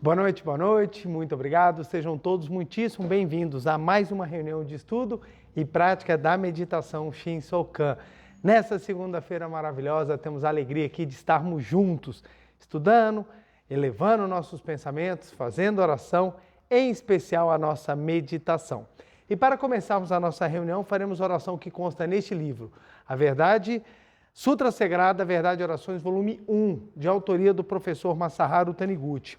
Boa noite, muito obrigado. Sejam todos muitíssimo bem-vindos a mais uma reunião de estudo e prática da meditação Shinsokan. Nessa segunda-feira maravilhosa, temos a alegria aqui de estarmos juntos, estudando, elevando nossos pensamentos, fazendo oração, em especial a nossa meditação. E para começarmos a nossa reunião, faremos a oração que consta neste livro, A Verdade, Sutra Sagrada, Verdade e Orações, volume 1, de autoria do professor Masaharu Taniguchi.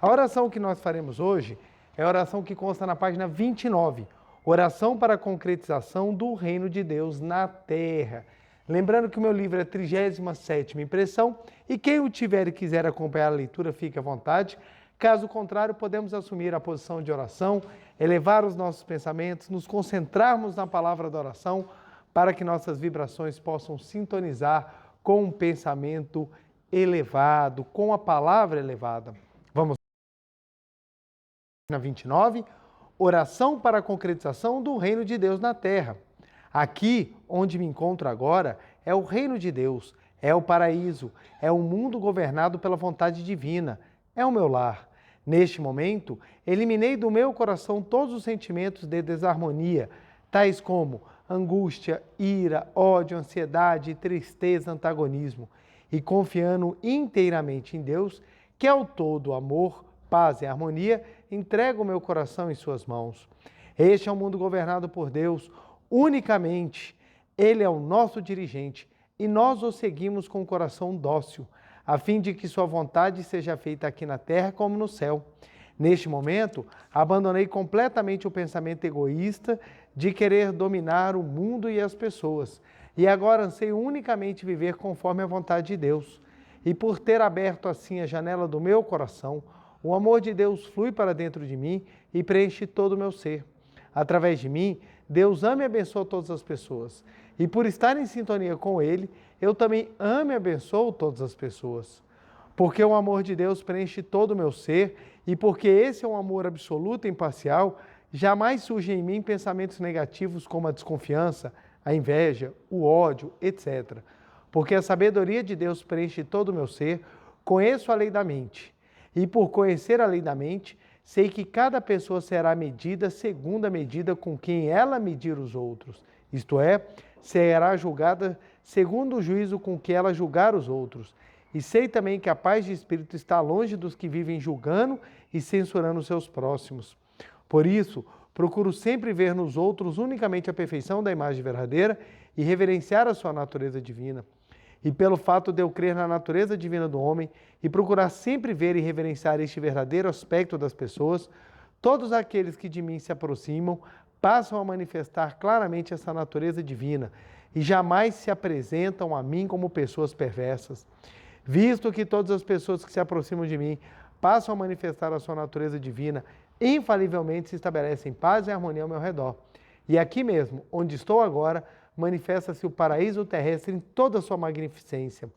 A oração que nós faremos hoje é a oração que consta na página 29, Oração para a concretização do Reino de Deus na Terra. Lembrando que o meu livro é a 37ª impressão e quem o tiver e quiser acompanhar a leitura, fique à vontade. Caso contrário, podemos assumir a posição de oração, elevar os nossos pensamentos, nos concentrarmos na palavra da oração para que nossas vibrações possam sintonizar com um pensamento elevado, com a palavra elevada. Vamos na 29, oração para a concretização do reino de Deus na Terra. Aqui, onde me encontro agora, é o reino de Deus, é o paraíso, é um mundo governado pela vontade divina, é o meu lar. Neste momento, eliminei do meu coração todos os sentimentos de desarmonia, tais como angústia, ira, ódio, ansiedade, tristeza, antagonismo, e confiando inteiramente em Deus, que é o todo amor, paz e harmonia, entrego o meu coração em suas mãos. Este é um mundo governado por Deus unicamente. Ele é o nosso dirigente e nós o seguimos com o coração dócil, a fim de que sua vontade seja feita aqui na terra como no céu. Neste momento, abandonei completamente o pensamento egoísta de querer dominar o mundo e as pessoas, e agora anseio unicamente viver conforme a vontade de Deus. E por ter aberto assim a janela do meu coração, o amor de Deus flui para dentro de mim e preenche todo o meu ser. Através de mim, Deus ama e abençoa todas as pessoas. E por estar em sintonia com Ele, eu também amo e abençoo todas as pessoas. Porque o amor de Deus preenche todo o meu ser e porque esse é um amor absoluto e imparcial, jamais surgem em mim pensamentos negativos como a desconfiança, a inveja, o ódio, etc. Porque a sabedoria de Deus preenche todo o meu ser, conheço a lei da mente. E por conhecer a lei da mente, sei que cada pessoa será medida segundo a medida com quem ela medir os outros. Isto é, será julgada segundo o juízo com que ela julgar os outros. E sei também que a paz de espírito está longe dos que vivem julgando e censurando seus próximos. Por isso, procuro sempre ver nos outros unicamente a perfeição da imagem verdadeira e reverenciar a sua natureza divina. E pelo fato de eu crer na natureza divina do homem e procurar sempre ver e reverenciar este verdadeiro aspecto das pessoas, todos aqueles que de mim se aproximam passam a manifestar claramente essa natureza divina e jamais se apresentam a mim como pessoas perversas. Visto que todas as pessoas que se aproximam de mim passam a manifestar a sua natureza divina, infalivelmente se estabelecem paz e harmonia ao meu redor. E aqui mesmo, onde estou agora, manifesta-se o paraíso terrestre em toda a sua magnificência.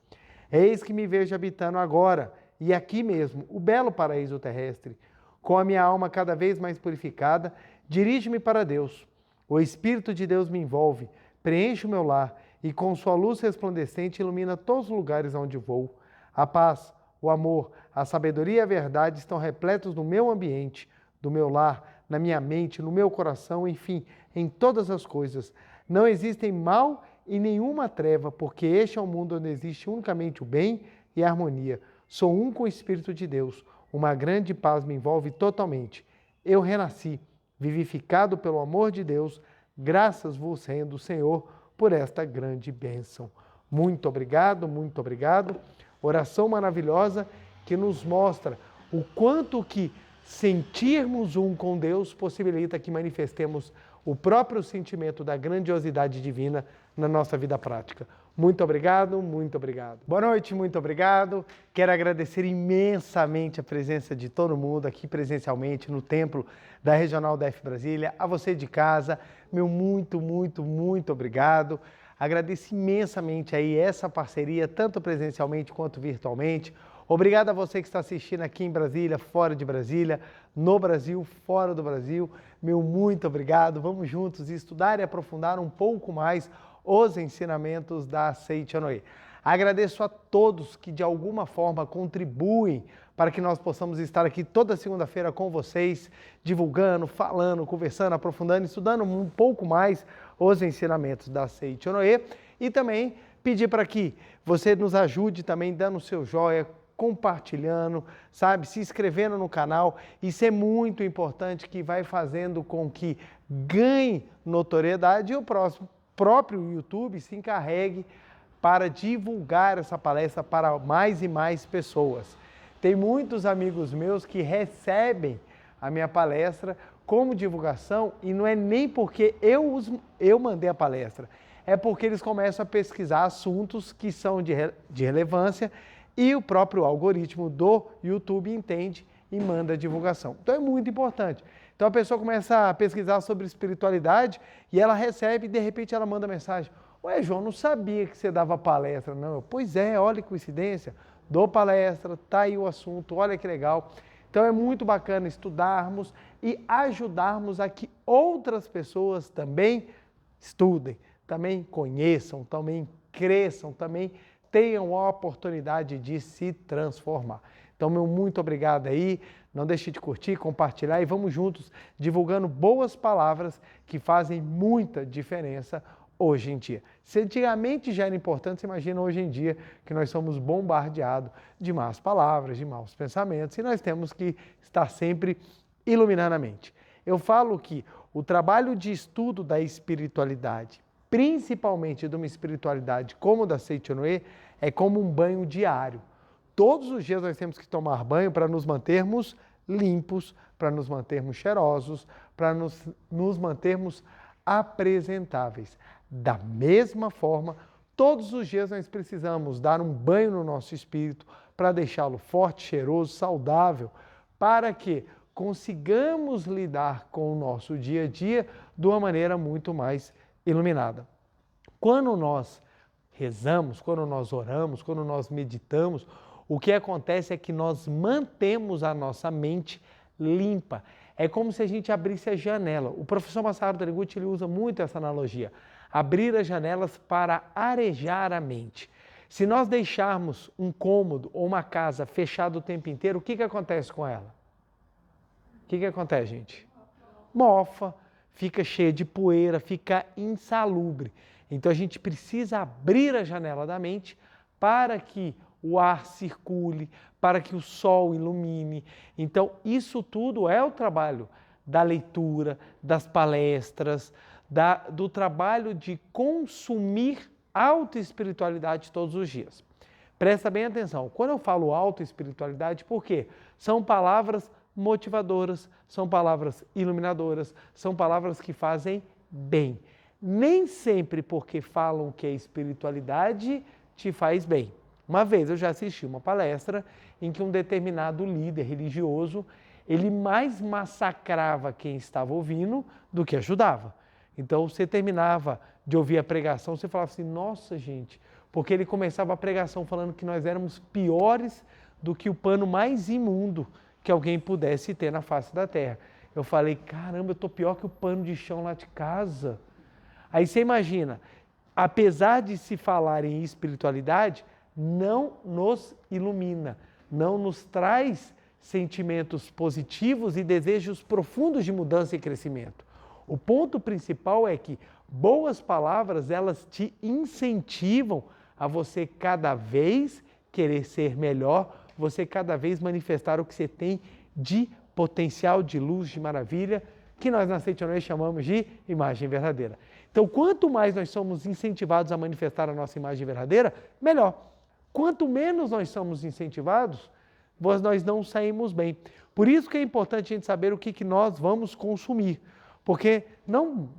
Eis que me vejo habitando agora, e aqui mesmo, o belo paraíso terrestre. Com a minha alma cada vez mais purificada, dirijo-me para Deus. O Espírito de Deus me envolve, preenche o meu lar, e com sua luz resplandecente ilumina todos os lugares onde vou. A paz, o amor, a sabedoria e a verdade estão repletos no meu ambiente, do meu lar, na minha mente, no meu coração, enfim, em todas as coisas. Não existem mal e nenhuma treva, porque este é um mundo onde existe unicamente o bem e a harmonia. Sou um com o Espírito de Deus. Uma grande paz me envolve totalmente. Eu renasci, vivificado pelo amor de Deus, graças vos rendo, Senhor, por esta grande bênção. Muito obrigado, muito obrigado. Oração maravilhosa que nos mostra o quanto que sentirmos um com Deus possibilita que manifestemos o próprio sentimento da grandiosidade divina na nossa vida prática. Muito obrigado, muito obrigado. Boa noite, muito obrigado. Quero agradecer imensamente a presença de todo mundo aqui presencialmente no templo da Regional da F Brasília. A você de casa, meu muito, muito, muito obrigado. Agradeço imensamente aí essa parceria, tanto presencialmente quanto virtualmente. Obrigado a você que está assistindo aqui em Brasília, fora de Brasília, no Brasil, fora do Brasil. Meu muito obrigado. Vamos juntos estudar e aprofundar um pouco mais os ensinamentos da Seiichi Noe. Agradeço a todos que de alguma forma contribuem para que nós possamos estar aqui toda segunda-feira com vocês, divulgando, falando, conversando, aprofundando, estudando um pouco mais os ensinamentos da Seiichi Onoe e também pedir para que você nos ajude também dando o seu joia, compartilhando, sabe, se inscrevendo no canal. Isso é muito importante, que vai fazendo com que ganhe notoriedade e o próprio YouTube se encarregue para divulgar essa palestra para mais e mais pessoas. Tem muitos amigos meus que recebem a minha palestra como divulgação e não é nem porque eu mandei a palestra, é porque eles começam a pesquisar assuntos que são de relevância e o próprio algoritmo do YouTube entende e manda a divulgação. Então é muito importante. Então a pessoa começa a pesquisar sobre espiritualidade e ela recebe e de repente ela manda mensagem: ué, João, não sabia que você dava palestra, não. Pois é, olha que coincidência, dou palestra, tá aí o assunto, olha que legal. Então é muito bacana estudarmos e ajudarmos a que outras pessoas também estudem, também conheçam, também cresçam, também tenham a oportunidade de se transformar. Então, meu muito obrigado aí, não deixe de curtir, compartilhar e vamos juntos divulgando boas palavras que fazem muita diferença hoje em dia. Se antigamente já era importante, você imagina hoje em dia que nós somos bombardeados de más palavras, de maus pensamentos e nós temos que estar sempre iluminando a mente. Eu falo que o trabalho de estudo da espiritualidade, principalmente de uma espiritualidade como da Seiichi Onoe, é como um banho diário. Todos os dias nós temos que tomar banho para nos mantermos limpos, para nos mantermos cheirosos, para nos mantermos apresentáveis. Da mesma forma, todos os dias nós precisamos dar um banho no nosso espírito para deixá-lo forte, cheiroso, saudável, para que consigamos lidar com o nosso dia a dia de uma maneira muito mais iluminada. Quando nós rezamos, quando nós oramos, quando nós meditamos, o que acontece é que nós mantemos a nossa mente limpa. É como se a gente abrisse a janela. O professor Masaru Taniguchi ele usa muito essa analogia. Abrir as janelas para arejar a mente. Se nós deixarmos um cômodo ou uma casa fechada o tempo inteiro, o que acontece com ela? O que acontece, gente? Mofa, fica cheia de poeira, fica insalubre. Então a gente precisa abrir a janela da mente para que o ar circule, para que o sol ilumine. Então isso tudo é o trabalho da leitura, das palestras, do trabalho de consumir autoespiritualidade todos os dias. Presta bem atenção, quando eu falo autoespiritualidade, por quê? São palavras motivadoras, são palavras iluminadoras, são palavras que fazem bem. Nem sempre porque falam que a espiritualidade te faz bem. Uma vez eu já assisti uma palestra em que um determinado líder religioso, ele mais massacrava quem estava ouvindo do que ajudava. Então você terminava de ouvir a pregação, você falava assim, nossa gente, porque ele começava a pregação falando que nós éramos piores do que o pano mais imundo que alguém pudesse ter na face da terra. Eu falei, caramba, eu estou pior que o pano de chão lá de casa. Aí você imagina, apesar de se falar em espiritualidade, não nos ilumina, não nos traz sentimentos positivos e desejos profundos de mudança e crescimento. O ponto principal é que boas palavras, elas te incentivam a você cada vez querer ser melhor, você cada vez manifestar o que você tem de potencial, de luz, de maravilha, que nós na Seiichi Onoe chamamos de imagem verdadeira. Então, quanto mais nós somos incentivados a manifestar a nossa imagem verdadeira, melhor. Quanto menos nós somos incentivados, nós não saímos bem. Por isso que é importante a gente saber o que nós vamos consumir. Porque não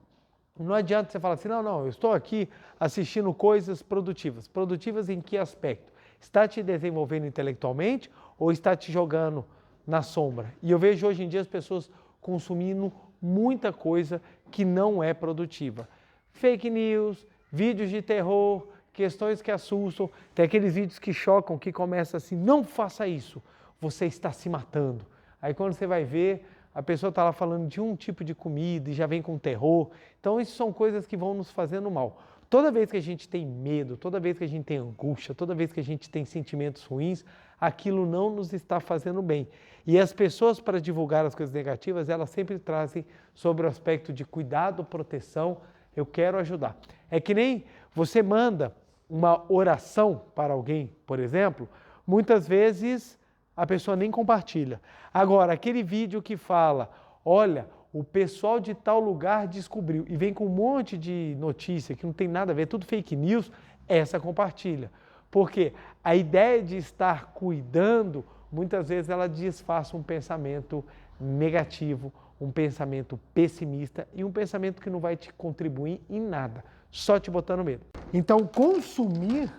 adianta você falar assim, não, eu estou aqui assistindo coisas produtivas. Produtivas em que aspecto? Está te desenvolvendo intelectualmente ou está te jogando na sombra? E eu vejo hoje em dia as pessoas consumindo muita coisa que não é produtiva. Fake news, vídeos de terror, questões que assustam, tem aqueles vídeos que chocam, que começam assim, não faça isso, você está se matando. Aí quando você vai ver, a pessoa está lá falando de um tipo de comida e já vem com terror. Então isso são coisas que vão nos fazendo mal. Toda vez que a gente tem medo, toda vez que a gente tem angústia, toda vez que a gente tem sentimentos ruins, aquilo não nos está fazendo bem. E as pessoas, para divulgar as coisas negativas, elas sempre trazem sobre o aspecto de cuidado, proteção, eu quero ajudar. É que nem você manda uma oração para alguém, por exemplo, muitas vezes a pessoa nem compartilha. Agora, aquele vídeo que fala, olha, o pessoal de tal lugar descobriu, e vem com um monte de notícia que não tem nada a ver, tudo fake news, essa compartilha. Porque a ideia de estar cuidando, muitas vezes ela disfarça um pensamento negativo, um pensamento pessimista e um pensamento que não vai te contribuir em nada, só te botando medo. Então, consumir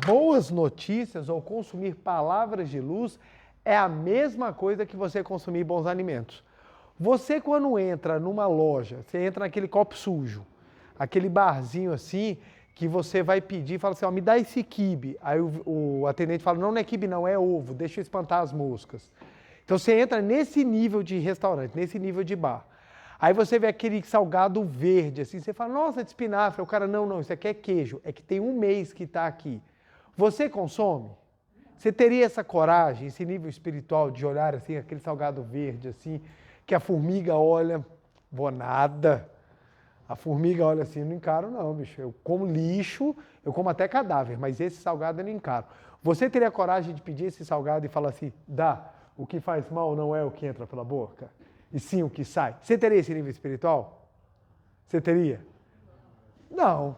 boas notícias ou consumir palavras de luz é a mesma coisa que você consumir bons alimentos. Você, quando entra numa loja, você entra naquele copo sujo, aquele barzinho assim, que você vai pedir e fala assim, ó, me dá esse quibe. Aí o atendente fala, não é quibe não, é ovo, deixa eu espantar as moscas. Então você entra nesse nível de restaurante, nesse nível de bar. Aí você vê aquele salgado verde, assim, você fala, nossa, é de espinafre. O cara, não, isso aqui é queijo, é que tem um mês que está aqui. Você consome? Você teria essa coragem, esse nível espiritual de olhar assim, aquele salgado verde, assim, que a formiga olha, vou nada. A formiga olha assim, não encaro não, bicho. Eu como lixo, eu como até cadáver, mas esse salgado eu não encaro. Você teria coragem de pedir esse salgado e falar assim, dá, o que faz mal não é o que entra pela boca, e sim o que sai. Você teria esse nível espiritual? Você teria? Não,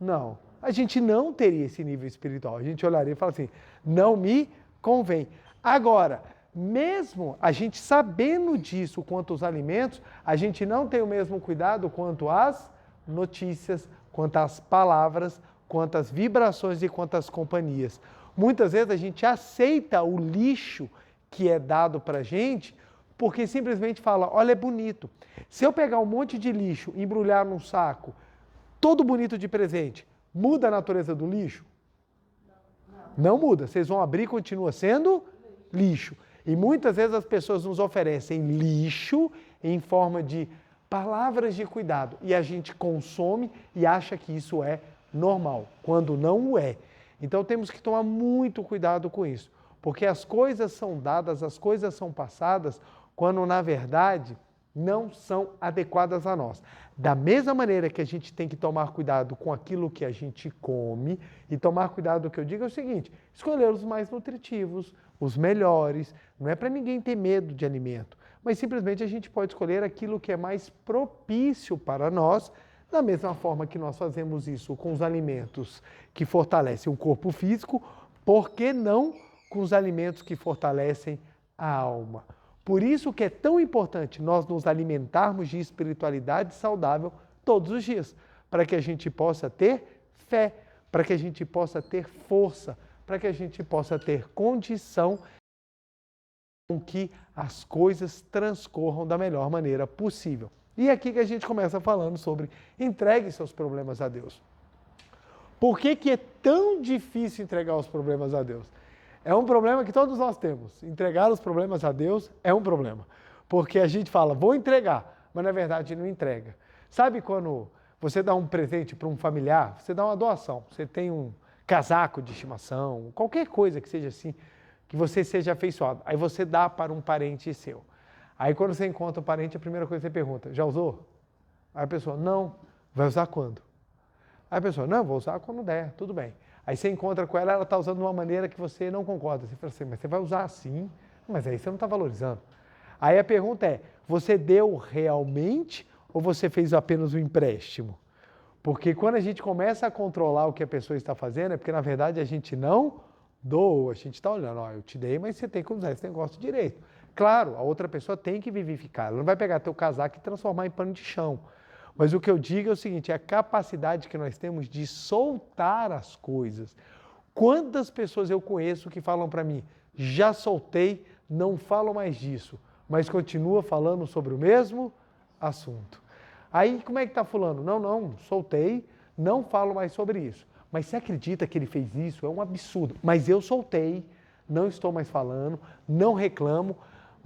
não. A gente não teria esse nível espiritual. A gente olharia e falaria assim, não me convém. Agora, mesmo a gente sabendo disso quanto aos alimentos, a gente não tem o mesmo cuidado quanto às notícias, quanto às palavras, quanto às vibrações e quanto às companhias. Muitas vezes a gente aceita o lixo que é dado para a gente porque simplesmente fala, olha, é bonito. Se eu pegar um monte de lixo e embrulhar num saco, todo bonito de presente, muda a natureza do lixo? Não muda. Vocês vão abrir e continua sendo lixo. E muitas vezes as pessoas nos oferecem lixo em forma de palavras de cuidado. E a gente consome e acha que isso é normal, quando não o é. Então temos que tomar muito cuidado com isso. Porque as coisas são dadas, as coisas são passadas, quando na verdade não são adequadas a nós. Da mesma maneira que a gente tem que tomar cuidado com aquilo que a gente come, e tomar cuidado, o que eu digo é o seguinte, escolher os mais nutritivos, os melhores, não é para ninguém ter medo de alimento, mas simplesmente a gente pode escolher aquilo que é mais propício para nós, da mesma forma que nós fazemos isso com os alimentos que fortalecem o corpo físico, por que não com os alimentos que fortalecem a alma? Por isso que é tão importante nós nos alimentarmos de espiritualidade saudável todos os dias, para que a gente possa ter fé, para que a gente possa ter força, para que a gente possa ter condição com que as coisas transcorram da melhor maneira possível. E é aqui que a gente começa falando sobre entregue seus problemas a Deus. Por que que é tão difícil entregar os problemas a Deus? É um problema que todos nós temos. Entregar os problemas a Deus é um problema. Porque a gente fala, vou entregar, mas na verdade não entrega. Sabe quando você dá um presente para um familiar, você dá uma doação, você tem um casaco de estimação, qualquer coisa que seja assim, que você seja afeiçoado. Aí você dá para um parente seu. Aí quando você encontra o parente, a primeira coisa que você pergunta, já usou? Aí a pessoa, não. Vai usar quando? Aí a pessoa, não, vou usar quando der, tudo bem. Aí você encontra com ela, ela está usando de uma maneira que você não concorda. Você fala assim, mas você vai usar assim? Mas aí você não está valorizando. Aí a pergunta é, você deu realmente ou você fez apenas um empréstimo? Porque quando a gente começa a controlar o que a pessoa está fazendo, é porque na verdade a gente não doa, a gente está olhando, ó, eu te dei, mas você tem que usar esse negócio direito. Claro, a outra pessoa tem que vivificar, ela não vai pegar teu casaco e transformar em pano de chão. Mas o que eu digo é o seguinte, é a capacidade que nós temos de soltar as coisas. Quantas pessoas eu conheço que falam para mim, já soltei, não falo mais disso, mas continua falando sobre o mesmo assunto. Aí como é que está fulano? Não, soltei, não falo mais sobre isso. Mas você acredita que ele fez isso? É um absurdo. Mas eu soltei, não estou mais falando, não reclamo,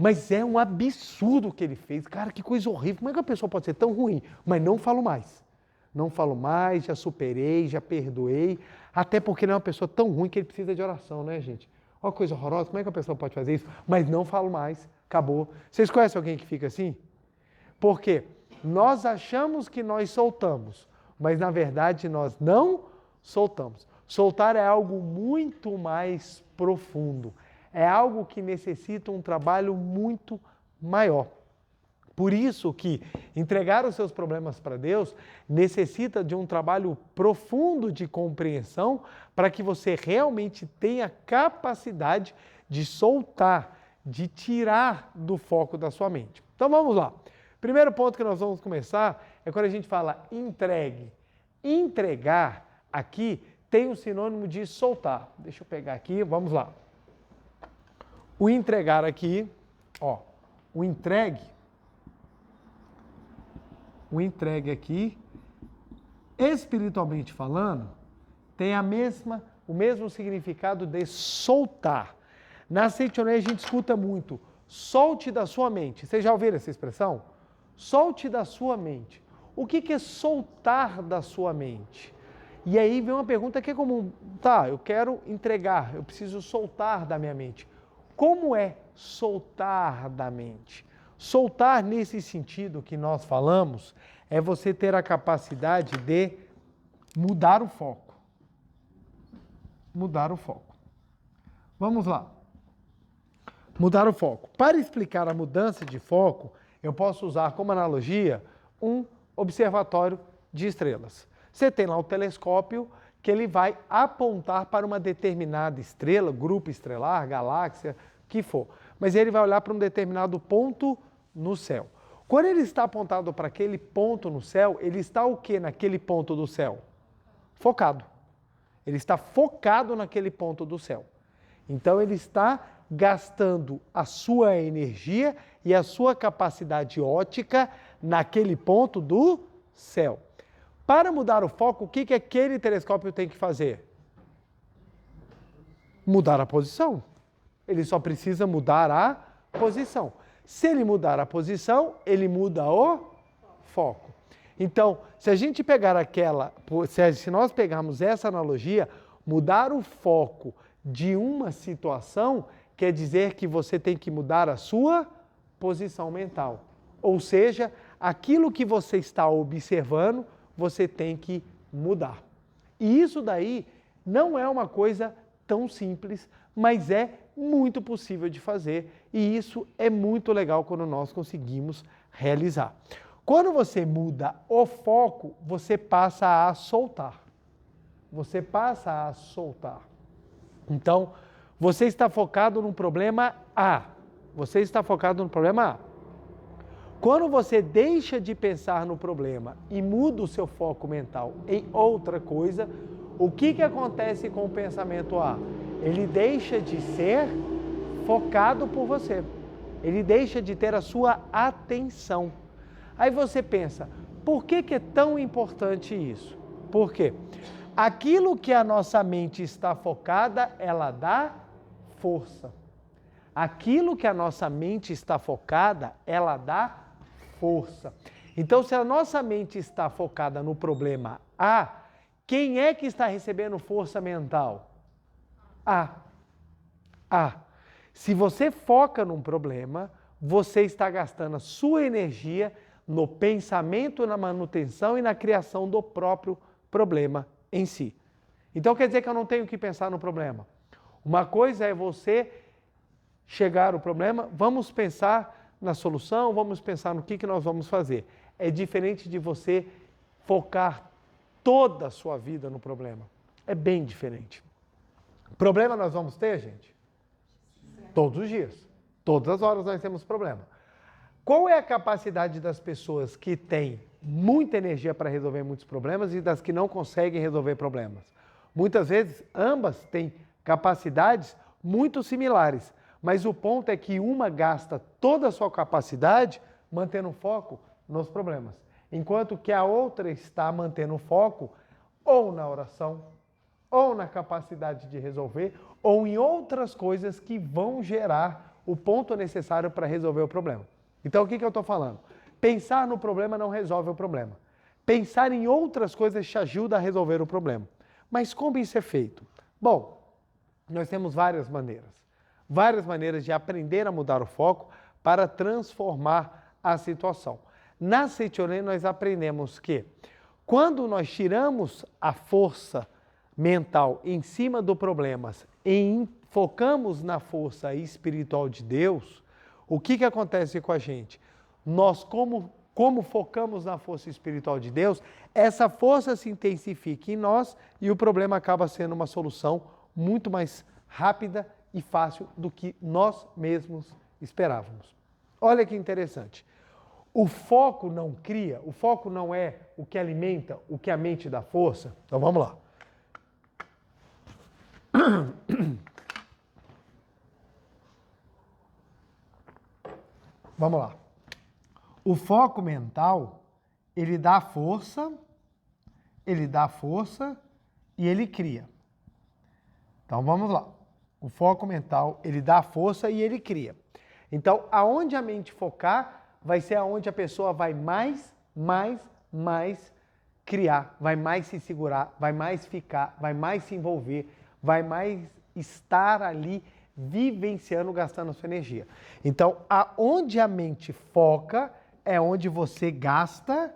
mas é um absurdo o que ele fez. Cara, que coisa horrível. Como é que a pessoa pode ser tão ruim? Mas não falo mais. Não falo mais, já superei, já perdoei. Até porque ele é uma pessoa tão ruim que ele precisa de oração, né, gente? Ó, coisa horrorosa, como é que a pessoa pode fazer isso? Mas não falo mais, acabou. Vocês conhecem alguém que fica assim? Por quê? Nós achamos que nós soltamos, mas na verdade nós não soltamos. Soltar é algo muito mais profundo. É algo que necessita um trabalho muito maior. Por isso que entregar os seus problemas para Deus necessita de um trabalho profundo de compreensão para que você realmente tenha capacidade de soltar, de tirar do foco da sua mente. Então vamos lá. Primeiro ponto que nós vamos começar é quando a gente fala entregue. Entregar aqui tem o sinônimo de soltar. Deixa eu pegar aqui, vamos lá. O entregar aqui, ó, o entregue aqui, espiritualmente falando, tem o mesmo significado de soltar. Na Seitonei a gente escuta muito, solte da sua mente. Vocês já ouviram essa expressão? Solte da sua mente. O que é soltar da sua mente? E aí vem uma pergunta que é comum. Tá, eu quero entregar, eu preciso soltar da minha mente. Como é soltar da mente? Soltar nesse sentido que nós falamos é você ter a capacidade de mudar o foco. Mudar o foco. Vamos lá. Mudar o foco. Para explicar a mudança de foco, eu posso usar como analogia um observatório de estrelas. Você tem lá o telescópio que ele vai apontar para uma determinada estrela, grupo estelar, galáxia, que for. Mas ele vai olhar para um determinado ponto no céu. Quando ele está apontado para aquele ponto no céu, ele está o que naquele ponto do céu? Focado. Ele está focado naquele ponto do céu. Então ele está gastando a sua energia e a sua capacidade óptica naquele ponto do céu. Para mudar o foco, o que aquele telescópio tem que fazer? Mudar a posição. Ele só precisa mudar a posição. Se ele mudar a posição, ele muda o foco. Então, se a gente pegar se nós pegarmos essa analogia, mudar o foco de uma situação quer dizer que você tem que mudar a sua posição mental. Ou seja, aquilo que você está observando, você tem que mudar. E isso daí não é uma coisa tão simples, mas é muito possível de fazer e isso é muito legal quando nós conseguimos realizar. Quando você muda o foco, você passa a soltar. Você passa a soltar. Então, você está focado no problema A. Você está focado no problema A. Quando você deixa de pensar no problema e muda o seu foco mental em outra coisa, o que acontece com o pensamento A? Ele deixa de ser focado por você. Ele deixa de ter a sua atenção. Aí você pensa, por que é tão importante isso? Por quê? Aquilo que a nossa mente está focada, ela dá força. Aquilo que a nossa mente está focada, ela dá força. Então, se a nossa mente está focada no problema A, quem é que está recebendo força mental? A. Se você foca num problema, você está gastando a sua energia no pensamento, na manutenção e na criação do próprio problema em si. Então quer dizer que eu não tenho que pensar no problema. Uma coisa é você chegar ao problema, vamos pensar na solução, vamos pensar no que nós vamos fazer. É diferente de você focar toda a sua vida no problema. É bem diferente. Problema nós vamos ter, gente? Todos os dias. Todas as horas nós temos problema. Qual é a capacidade das pessoas que têm muita energia para resolver muitos problemas e das que não conseguem resolver problemas? Muitas vezes, ambas têm capacidades muito similares, mas o ponto é que uma gasta toda a sua capacidade mantendo foco nos problemas, enquanto que a outra está mantendo foco ou na oração, ou na capacidade de resolver, ou em outras coisas que vão gerar o ponto necessário para resolver o problema. Então, o que eu estou falando? Pensar no problema não resolve o problema. Pensar em outras coisas te ajuda a resolver o problema. Mas como isso é feito? Bom, nós temos várias maneiras de aprender a mudar o foco para transformar a situação. Na Seichoren nós aprendemos que quando nós tiramos a força mental em cima do problema e focamos na força espiritual de Deus, o que acontece com a gente? Nós, como focamos na força espiritual de Deus, essa força se intensifica em nós e o problema acaba sendo uma solução muito mais rápida e fácil do que nós mesmos esperávamos. Olha que interessante. O foco não cria, o foco não é o que alimenta, o que a mente dá força. Então vamos lá. Vamos lá. O foco mental, ele dá força e ele cria. Então vamos lá. O foco mental, ele dá força e ele cria. Então, aonde a mente focar, vai ser aonde a pessoa vai mais criar, vai mais se segurar, vai mais ficar, vai mais se envolver, vai mais estar ali vivenciando, gastando a sua energia. Então, aonde a mente foca é onde você gasta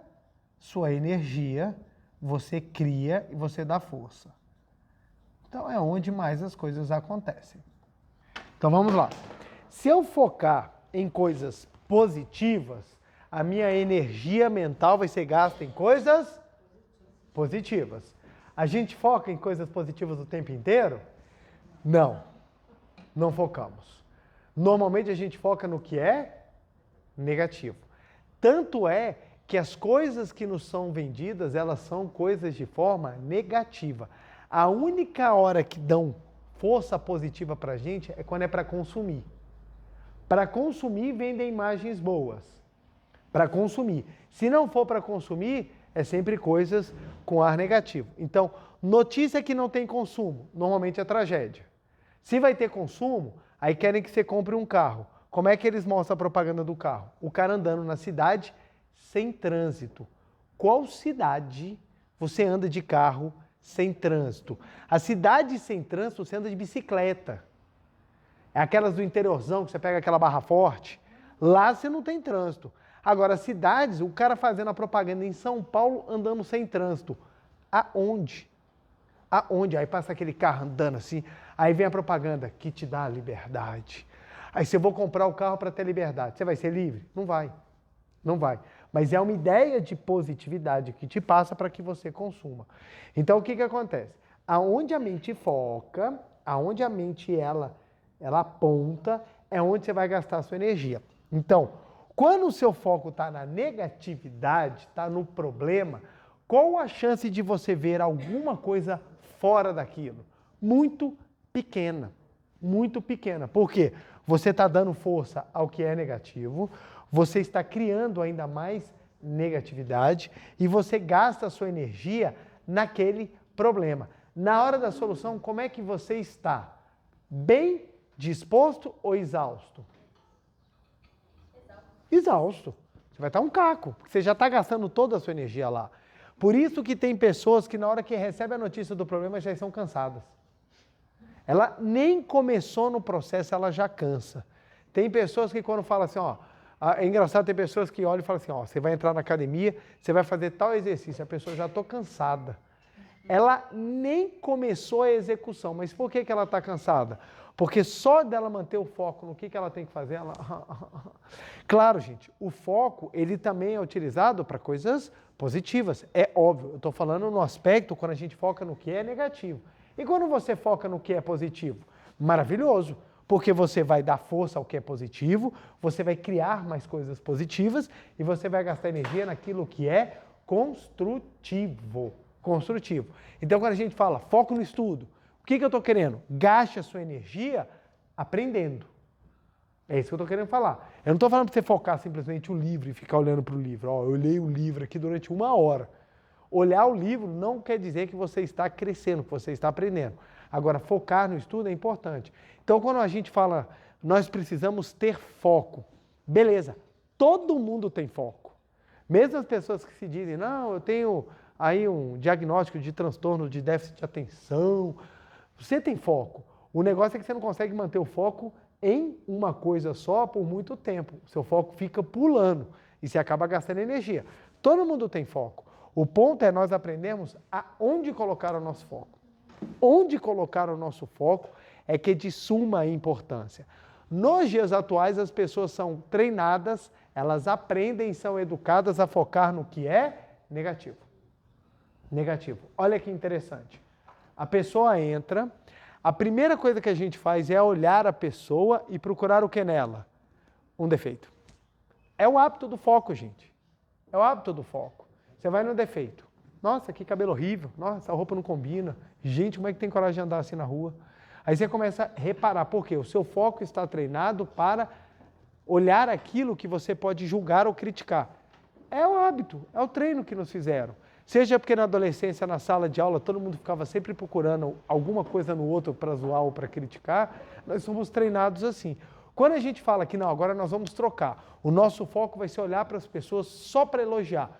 sua energia, você cria e você dá força. Então, é onde mais as coisas acontecem. Então, vamos lá. Se eu focar em coisas positivas, a minha energia mental vai ser gasta em coisas positivas. A gente foca em coisas positivas o tempo inteiro? Não focamos. Normalmente a gente foca no que é negativo. Tanto é que as coisas que nos são vendidas, elas são coisas de forma negativa. A única hora que dão força positiva para a gente é quando é para consumir. Para consumir, vendem imagens boas. Para consumir. Se não for para consumir, é sempre coisas com ar negativo. Então, notícia que não tem consumo, normalmente é tragédia. Se vai ter consumo, aí querem que você compre um carro. Como é que eles mostram a propaganda do carro? O cara andando na cidade sem trânsito. Qual cidade você anda de carro sem trânsito? A cidade sem trânsito, você anda de bicicleta. É aquelas do interiorzão, que você pega aquela barra forte. Lá você não tem trânsito. Agora, cidades, o cara fazendo a propaganda em São Paulo, andando sem trânsito. Aonde? Aonde? Aí passa aquele carro andando assim, aí vem a propaganda que te dá a liberdade. Aí você vou comprar o carro para ter liberdade. Você vai ser livre? Não vai. Não vai. Mas é uma ideia de positividade que te passa para que você consuma. Então, o que acontece? Aonde a mente foca, aonde a mente ela aponta, é onde você vai gastar a sua energia. Então, quando o seu foco está na negatividade, está no problema, qual a chance de você ver alguma coisa fora daquilo? Muito pequena. Muito pequena. Por quê? Você está dando força ao que é negativo, você está criando ainda mais negatividade e você gasta a sua energia naquele problema. Na hora da solução, como é que você está? Bem disposto ou exausto? Exausto. Você vai estar um caco, porque você já está gastando toda a sua energia lá. Por isso que tem pessoas que na hora que recebem a notícia do problema já estão cansadas. Ela nem começou no processo, ela já cansa. Tem pessoas que quando falam assim, ó, é engraçado, tem pessoas que olham e falam assim, ó, você vai entrar na academia, você vai fazer tal exercício, a pessoa já estou cansada. Ela nem começou a execução, mas por que ela está cansada? Porque só dela manter o foco no que ela tem que fazer, ela... Claro, gente, o foco, ele também é utilizado para coisas positivas, é óbvio. Eu estou falando no aspecto quando a gente foca no que é negativo. E quando você foca no que é positivo? Maravilhoso, porque você vai dar força ao que é positivo, você vai criar mais coisas positivas e você vai gastar energia naquilo que é construtivo. Então, quando a gente fala foco no estudo, o que eu estou querendo? Gaste a sua energia aprendendo. É isso que eu estou querendo falar. Eu não estou falando para você focar simplesmente o livro e ficar olhando para o livro. Ó, eu leio o livro aqui durante 1 hora. Olhar o livro não quer dizer que você está crescendo, que você está aprendendo. Agora, focar no estudo é importante. Então, quando a gente fala, nós precisamos ter foco. Beleza, todo mundo tem foco. Mesmo as pessoas que se dizem, não, eu tenho aí um diagnóstico de transtorno de déficit de atenção. Você tem foco. O negócio é que você não consegue manter o foco em uma coisa só por muito tempo. O seu foco fica pulando e você acaba gastando energia. Todo mundo tem foco. O ponto é nós aprendermos aonde colocar o nosso foco. Onde colocar o nosso foco é que é de suma importância. Nos dias atuais, as pessoas são treinadas, elas aprendem e são educadas a focar no que é negativo. Negativo. Olha que interessante. A pessoa entra, a primeira coisa que a gente faz é olhar a pessoa e procurar o que nela? Um defeito. É o hábito do foco, gente. É o hábito do foco. Você vai no defeito. Nossa, que cabelo horrível. Nossa, essa roupa não combina. Gente, como é que tem coragem de andar assim na rua? Aí você começa a reparar. Por quê? O seu foco está treinado para olhar aquilo que você pode julgar ou criticar. É o hábito, é o treino que nos fizeram. Seja porque na adolescência, na sala de aula, todo mundo ficava sempre procurando alguma coisa no outro para zoar ou para criticar, nós somos treinados assim. Quando a gente fala que não, agora nós vamos trocar, o nosso foco vai ser olhar para as pessoas só para elogiar.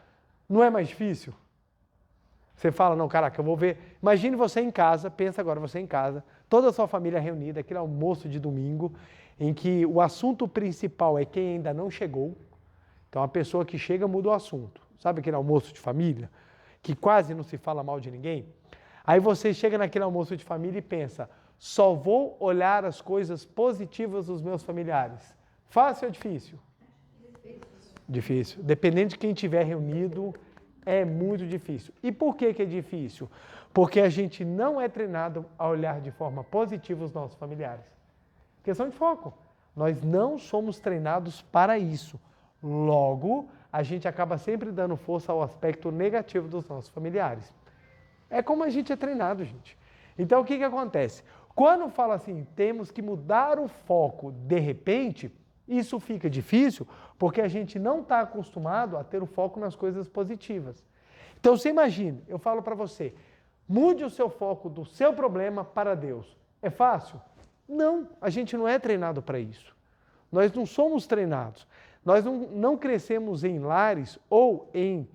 Não é mais difícil? Você fala, não, caraca, eu vou ver. Imagine você em casa, pensa agora você em casa, toda a sua família reunida, aquele almoço de domingo, em que o assunto principal é quem ainda não chegou. Então a pessoa que chega muda o assunto. Sabe aquele almoço de família? Que quase não se fala mal de ninguém? Aí você chega naquele almoço de família e pensa, só vou olhar as coisas positivas dos meus familiares. Fácil ou difícil? Difícil. Dependendo de quem estiver reunido, é muito difícil. E por que é difícil? Porque a gente não é treinado a olhar de forma positiva os nossos familiares. Questão de foco. Nós não somos treinados para isso. Logo, a gente acaba sempre dando força ao aspecto negativo dos nossos familiares. É como a gente é treinado, gente. Então, o que acontece? Quando fala assim, temos que mudar o foco de repente, isso fica difícil porque a gente não está acostumado a ter o foco nas coisas positivas. Então, você imagine, eu falo para você, mude o seu foco do seu problema para Deus. É fácil? Não, a gente não é treinado para isso. Nós não somos treinados. Nós não crescemos em lares ou em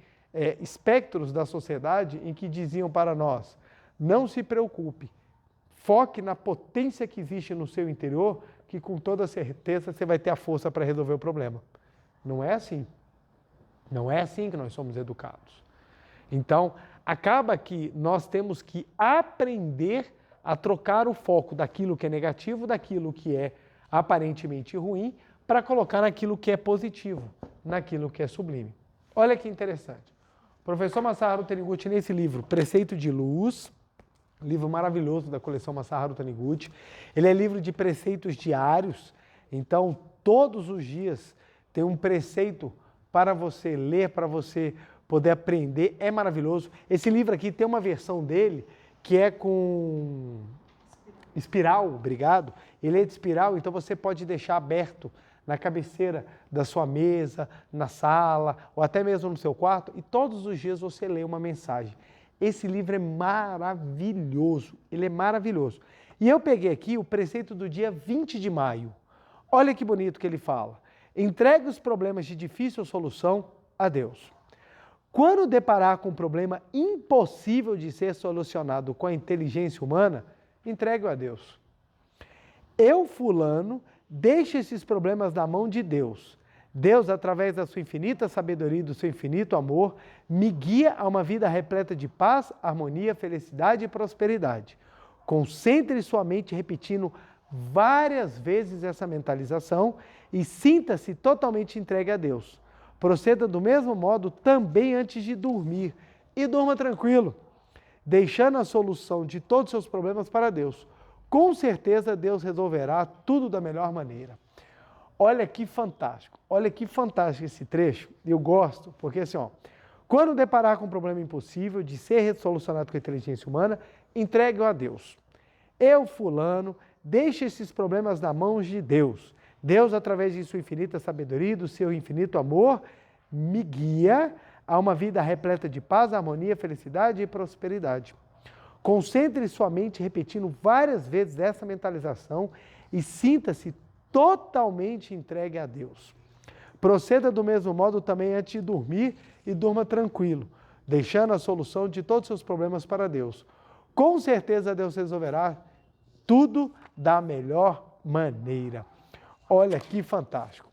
espectros da sociedade em que diziam para nós, não se preocupe, foque na potência que existe no seu interior, que com toda certeza você vai ter a força para resolver o problema. Não é assim. Não é assim que nós somos educados. Então, acaba que nós temos que aprender a trocar o foco daquilo que é negativo, daquilo que é aparentemente ruim, para colocar naquilo que é positivo, naquilo que é sublime. Olha que interessante. O professor Masaharu Taniguchi, nesse livro, Preceito de Luz, livro maravilhoso da coleção Masaharu Taniguchi, ele é livro de preceitos diários, então todos os dias tem um preceito para você ler, para você poder aprender, é maravilhoso. Esse livro aqui tem uma versão dele que é com espiral, obrigado, ele é de espiral, então você pode deixar aberto na cabeceira da sua mesa, na sala, ou até mesmo no seu quarto, e todos os dias você lê uma mensagem. Esse livro é maravilhoso, ele é maravilhoso. E eu peguei aqui o preceito do dia 20 de maio. Olha que bonito que ele fala. Entregue os problemas de difícil solução a Deus. Quando deparar com um problema impossível de ser solucionado com a inteligência humana, entregue-o a Deus. Eu, fulano, deixe esses problemas na mão de Deus. Deus, através da sua infinita sabedoria e do seu infinito amor, me guia a uma vida repleta de paz, harmonia, felicidade e prosperidade. Concentre sua mente repetindo várias vezes essa mentalização e sinta-se totalmente entregue a Deus. Proceda do mesmo modo também antes de dormir e durma tranquilo, deixando a solução de todos os seus problemas para Deus. Com certeza Deus resolverá tudo da melhor maneira. Olha que fantástico esse trecho, eu gosto, porque assim, ó, quando deparar com um problema impossível de ser solucionado com a inteligência humana, entregue-o a Deus. Eu, fulano, deixe esses problemas nas mãos de Deus. Deus, através de sua infinita sabedoria e do seu infinito amor, me guia a uma vida repleta de paz, harmonia, felicidade e prosperidade. Concentre sua mente repetindo várias vezes essa mentalização e sinta-se totalmente entregue a Deus. Proceda do mesmo modo também antes de dormir e durma tranquilo, deixando a solução de todos os seus problemas para Deus. Com certeza Deus resolverá tudo da melhor maneira. Olha que fantástico.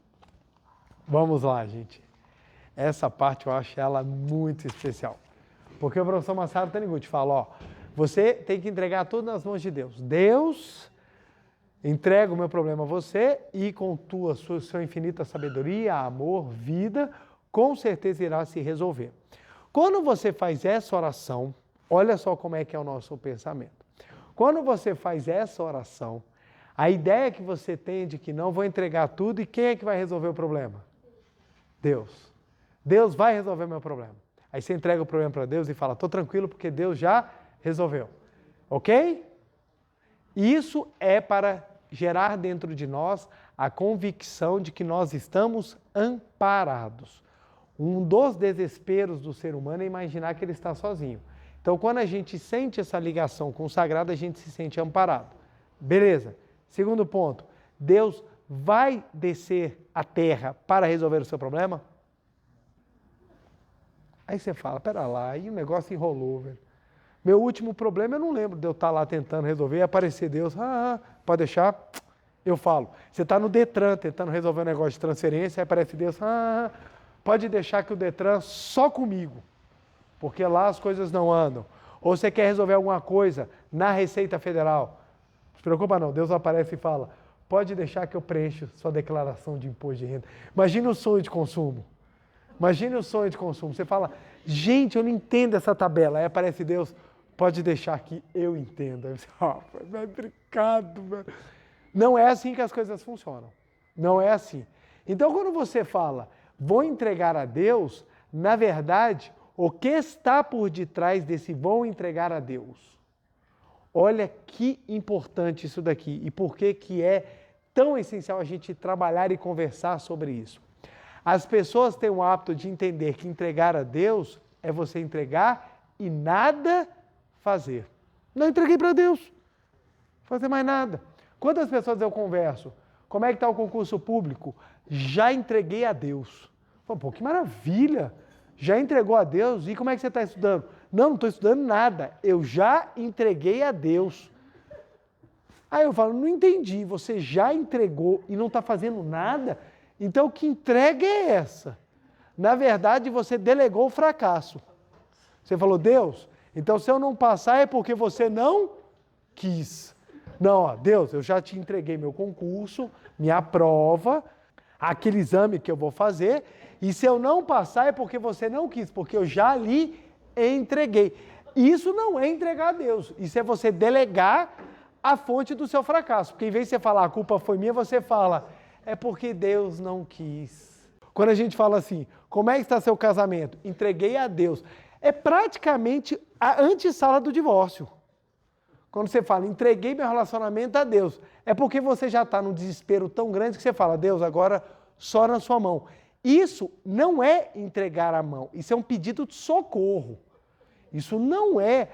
Vamos lá, gente. Essa parte eu acho ela muito especial. Porque o professor Masaru Taniguchi fala, ó, você tem que entregar tudo nas mãos de Deus. Deus entrega o meu problema a você e com sua infinita sabedoria, amor, vida, com certeza irá se resolver. Quando você faz essa oração, olha só como é que é o nosso pensamento. Quando você faz essa oração, a ideia que você tem de que não vou entregar tudo e quem é que vai resolver o problema? Deus. Deus vai resolver meu problema. Aí você entrega o problema para Deus e fala, estou tranquilo porque Deus já resolveu. Ok? Isso é para gerar dentro de nós a convicção de que nós estamos amparados. Um dos desesperos do ser humano é imaginar que ele está sozinho. Então, quando a gente sente essa ligação com o sagrado, a gente se sente amparado. Beleza. Segundo ponto, Deus vai descer à terra para resolver o seu problema? Aí você fala, pera lá, aí o negócio enrolou, velho. Meu último problema, eu não lembro de eu estar lá tentando resolver e aparecer Deus. Pode deixar? Eu falo. Você está no Detran tentando resolver um negócio de transferência, aí aparece Deus. Pode deixar que o Detran só comigo, porque lá as coisas não andam. Ou você quer resolver alguma coisa na Receita Federal. Não se preocupa não, Deus aparece e fala, pode deixar que eu preencho sua declaração de imposto de renda. Imagina o sonho de consumo. Imagine o sonho de consumo. Você fala, gente, eu não entendo essa tabela. Aí aparece Deus, pode deixar que eu entenda. Aí você, é brincado, velho. Não é assim que as coisas funcionam. Não é assim. Então, quando você fala, vou entregar a Deus, na verdade, o que está por detrás desse vou entregar a Deus? Olha que importante isso daqui e por que é tão essencial a gente trabalhar e conversar sobre isso. As pessoas têm o hábito de entender que entregar a Deus é você entregar e nada fazer. Não entreguei para Deus, não vou fazer mais nada. Quantas pessoas eu converso? Como é que está o concurso público? Já entreguei a Deus. Pô, que maravilha! Já entregou a Deus? E como é que você está estudando? Não estou estudando nada. Eu já entreguei a Deus. Aí eu falo, não entendi. Você já entregou e não está fazendo nada? Então, que entrega é essa? Na verdade, você delegou o fracasso. Você falou, Deus, então se eu não passar é porque você não quis. Não, ó, Deus, eu já te entreguei meu concurso, minha prova, aquele exame que eu vou fazer, e se eu não passar é porque você não quis, porque eu já lhe entreguei. Isso não é entregar a Deus, isso é você delegar a fonte do seu fracasso. Porque em vez de você falar, a culpa foi minha, você fala, é porque Deus não quis. Quando a gente fala assim, como é que está seu casamento? Entreguei a Deus. É praticamente a antessala do divórcio. Quando você fala, entreguei meu relacionamento a Deus, é porque você já está num desespero tão grande que você fala, Deus, agora só na sua mão. Isso não é entregar a mão, isso é um pedido de socorro. Isso não é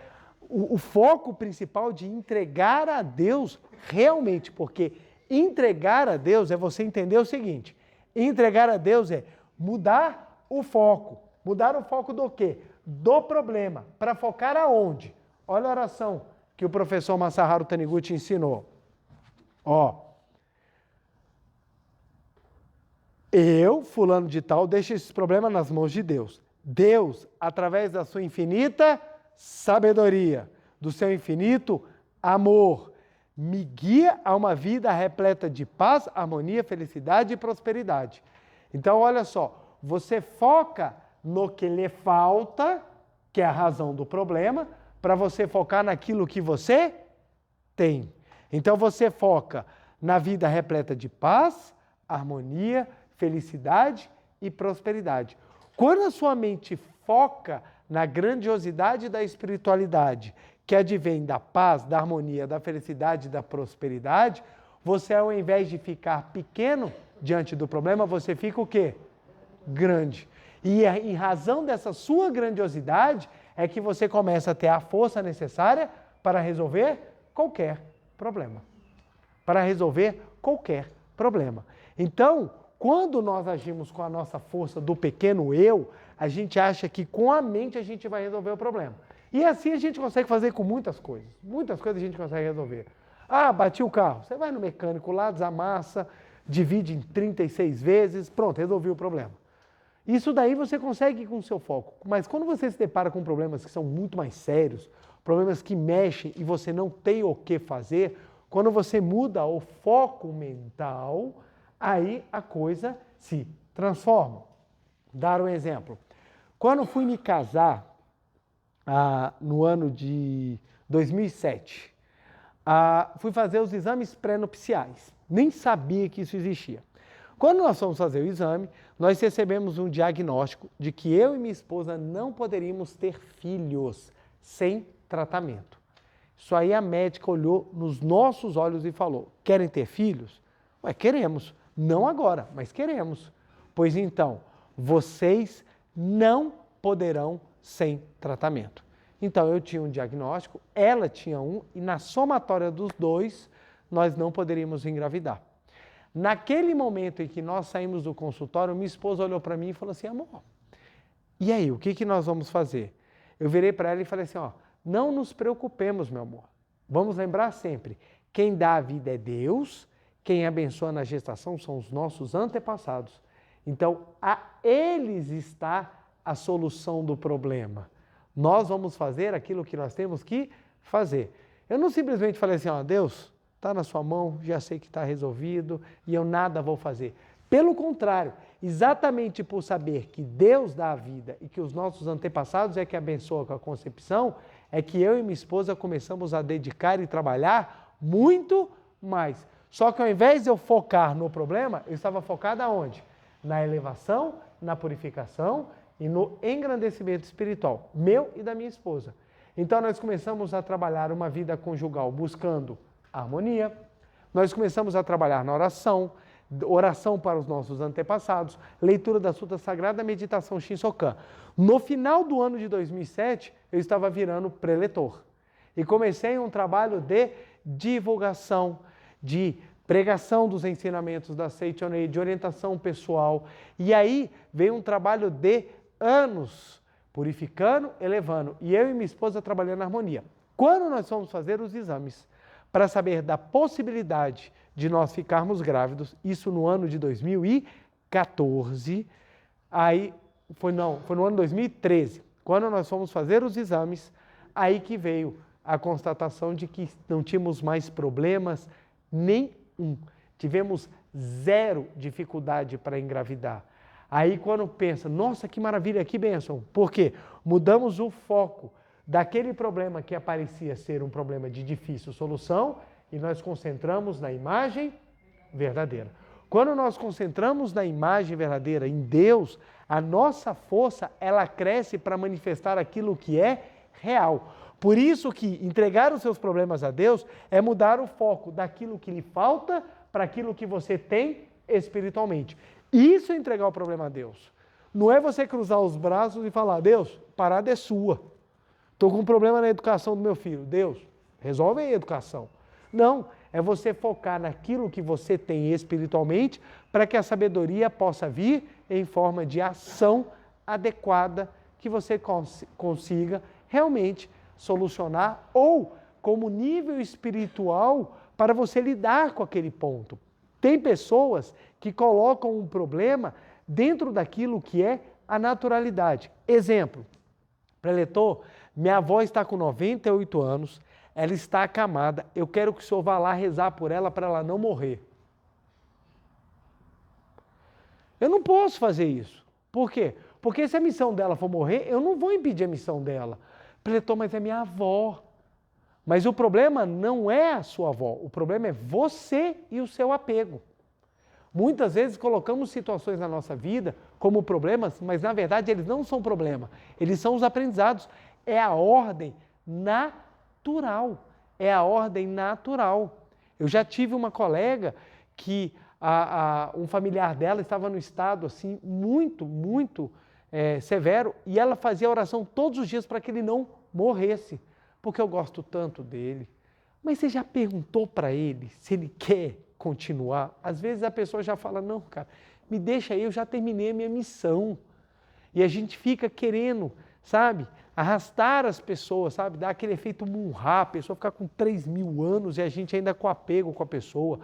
o foco principal de entregar a Deus realmente, porque entregar a Deus é você entender o seguinte, entregar a Deus é mudar o foco. Mudar o foco do quê? Do problema. Para focar aonde? Olha a oração que o professor Masaharu Taniguchi ensinou. Ó. Eu, fulano de tal, deixo esses problemas nas mãos de Deus. Deus, através da sua infinita sabedoria, do seu infinito amor, me guia a uma vida repleta de paz, harmonia, felicidade e prosperidade. Então, olha só, você foca no que lhe falta, que é a razão do problema, para você focar naquilo que você tem. Então, você foca na vida repleta de paz, harmonia, felicidade e prosperidade. Quando a sua mente foca na grandiosidade da espiritualidade, que advém da paz, da harmonia, da felicidade e da prosperidade, você, ao invés de ficar pequeno diante do problema, você fica o quê? Grande. E em razão dessa sua grandiosidade, é que você começa a ter a força necessária para resolver qualquer problema. Para resolver qualquer problema. Então, quando nós agimos com a nossa força do pequeno eu, a gente acha que com a mente a gente vai resolver o problema. E assim a gente consegue fazer com muitas coisas. Muitas coisas a gente consegue resolver. Ah, bati o carro. Você vai no mecânico lá, desamassa, divide em 36 vezes, pronto, resolvi o problema. Isso daí você consegue ir com o seu foco. Mas quando você se depara com problemas que são muito mais sérios, problemas que mexem e você não tem o que fazer, quando você muda o foco mental, aí a coisa se transforma. Dar um exemplo. Quando fui me casar, no ano de 2007, fui fazer os exames pré-nupciais. Nem sabia que isso existia. Quando nós fomos fazer o exame, nós recebemos um diagnóstico de que eu e minha esposa não poderíamos ter filhos sem tratamento. Isso aí a médica olhou nos nossos olhos e falou, querem ter filhos? Ué, queremos. Não agora, mas queremos. Pois então, vocês não poderão sem tratamento. Então, eu tinha um diagnóstico, ela tinha um, e na somatória dos dois, nós não poderíamos engravidar. Naquele momento em que nós saímos do consultório, minha esposa olhou para mim e falou assim, amor, e aí, o que nós vamos fazer? Eu virei para ela e falei assim, ó, não nos preocupemos, meu amor. Vamos lembrar sempre, quem dá a vida é Deus, quem abençoa na gestação são os nossos antepassados. Então, a eles está a solução do problema. Nós vamos fazer aquilo que nós temos que fazer. Eu não simplesmente falei assim, ó, Deus, está na sua mão, já sei que está resolvido e eu nada vou fazer. Pelo contrário, exatamente por saber que Deus dá a vida e que os nossos antepassados é que abençoam com a concepção, é que eu e minha esposa começamos a dedicar e trabalhar muito mais. Só que ao invés de eu focar no problema, eu estava focado aonde? Na elevação, na purificação e no engrandecimento espiritual, meu e da minha esposa. Então nós começamos a trabalhar uma vida conjugal buscando harmonia, nós começamos a trabalhar na oração para os nossos antepassados, leitura da Sutra Sagrada, meditação Shinsokan. No final do ano de 2007, eu estava virando preletor e comecei um trabalho de divulgação, de pregação dos ensinamentos da Seichonei, de orientação pessoal. E aí veio um trabalho de anos, purificando, elevando, e eu e minha esposa trabalhando na harmonia. Quando nós fomos fazer os exames, para saber da possibilidade de nós ficarmos grávidos, isso no ano de 2014, foi no ano de 2013, quando nós fomos fazer os exames, aí que veio a constatação de que não tínhamos mais problemas nenhum, tivemos zero dificuldade para engravidar. Aí quando pensa, nossa, que maravilha, que bênção, por quê? Mudamos o foco daquele problema que aparecia ser um problema de difícil solução e nós concentramos na imagem verdadeira. Quando nós concentramos na imagem verdadeira, em Deus, a nossa força, ela cresce para manifestar aquilo que é real. Por isso que entregar os seus problemas a Deus é mudar o foco daquilo que lhe falta para aquilo que você tem espiritualmente. Isso é entregar o problema a Deus. Não é você cruzar os braços e falar, Deus, a parada é sua. Estou com um problema na educação do meu filho. Deus, resolve aí a educação. Não, é você focar naquilo que você tem espiritualmente para que a sabedoria possa vir em forma de ação adequada que você consiga realmente solucionar ou como nível espiritual para você lidar com aquele ponto. Tem pessoas que colocam um problema dentro daquilo que é a naturalidade. Exemplo, preletor, minha avó está com 98 anos, ela está acamada, eu quero que o senhor vá lá rezar por ela para ela não morrer. Eu não posso fazer isso. Por quê? Porque se a missão dela for morrer, eu não vou impedir a missão dela. Preletor, mas é minha avó. Mas o problema não é a sua avó, o problema é você e o seu apego. Muitas vezes colocamos situações na nossa vida como problemas, mas na verdade eles não são problema, eles são os aprendizados. É a ordem natural, é a ordem natural. Eu já tive uma colega que um familiar dela estava no estado assim muito severo e ela fazia oração todos os dias para que ele não morresse, porque eu gosto tanto dele. Mas você já perguntou para ele se ele quer continuar? Às vezes a pessoa já fala, não, cara, me deixa aí, eu já terminei a minha missão. E a gente fica querendo, sabe, arrastar as pessoas, sabe? Dar aquele efeito Munhá, a pessoa ficar com 3.000 anos e a gente ainda com apego com a pessoa.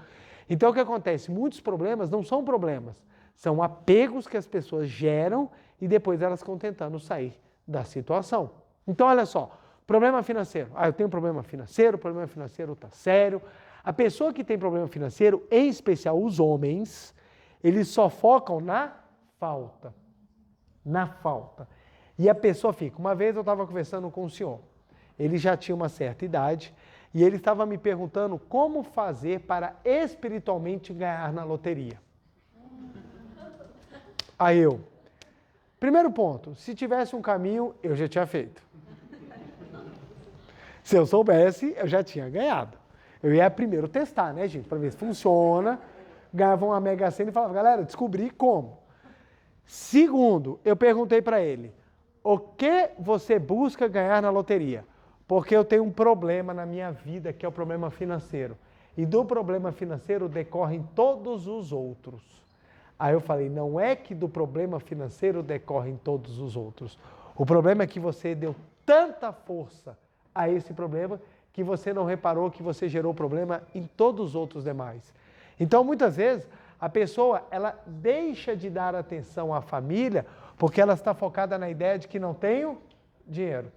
Então o que acontece? Muitos problemas não são problemas, são apegos que as pessoas geram e depois elas ficam tentando sair da situação. Então olha só, problema financeiro. Eu tenho problema financeiro, o problema financeiro está sério. A pessoa que tem problema financeiro, em especial os homens, eles só focam na falta. Na falta. E a pessoa fica. Uma vez eu estava conversando com um senhor, ele já tinha uma certa idade, e ele estava me perguntando como fazer para espiritualmente ganhar na loteria. Aí eu, primeiro ponto, se tivesse um caminho, eu já tinha feito. Se eu soubesse, eu já tinha ganhado. Eu ia primeiro testar, né, gente, para ver se funciona. Ganhava uma Mega Sena e falava, galera, descobri como. Segundo, eu perguntei para ele, o que você busca ganhar na loteria? Porque eu tenho um problema na minha vida, que é o problema financeiro. E do problema financeiro decorrem todos os outros. Aí eu falei, não é que do problema financeiro decorrem todos os outros. O problema é que você deu tanta força a esse problema que você não reparou que você gerou problema em todos os outros demais. Então, muitas vezes, a pessoa ela deixa de dar atenção à família porque ela está focada na ideia de que não tenho dinheiro.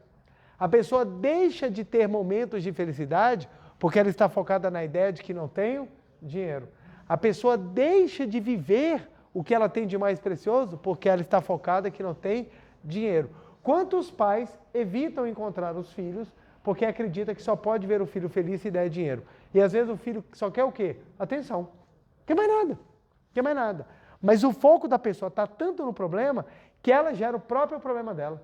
A pessoa deixa de ter momentos de felicidade porque ela está focada na ideia de que não tenho dinheiro. A pessoa deixa de viver o que ela tem de mais precioso porque ela está focada que não tem dinheiro. Quantos pais evitam encontrar os filhos porque acredita que só pode ver o filho feliz se der dinheiro? E às vezes o filho só quer o quê? Atenção. Quer mais nada. Quer mais nada. Mas o foco da pessoa está tanto no problema que ela gera o próprio problema dela.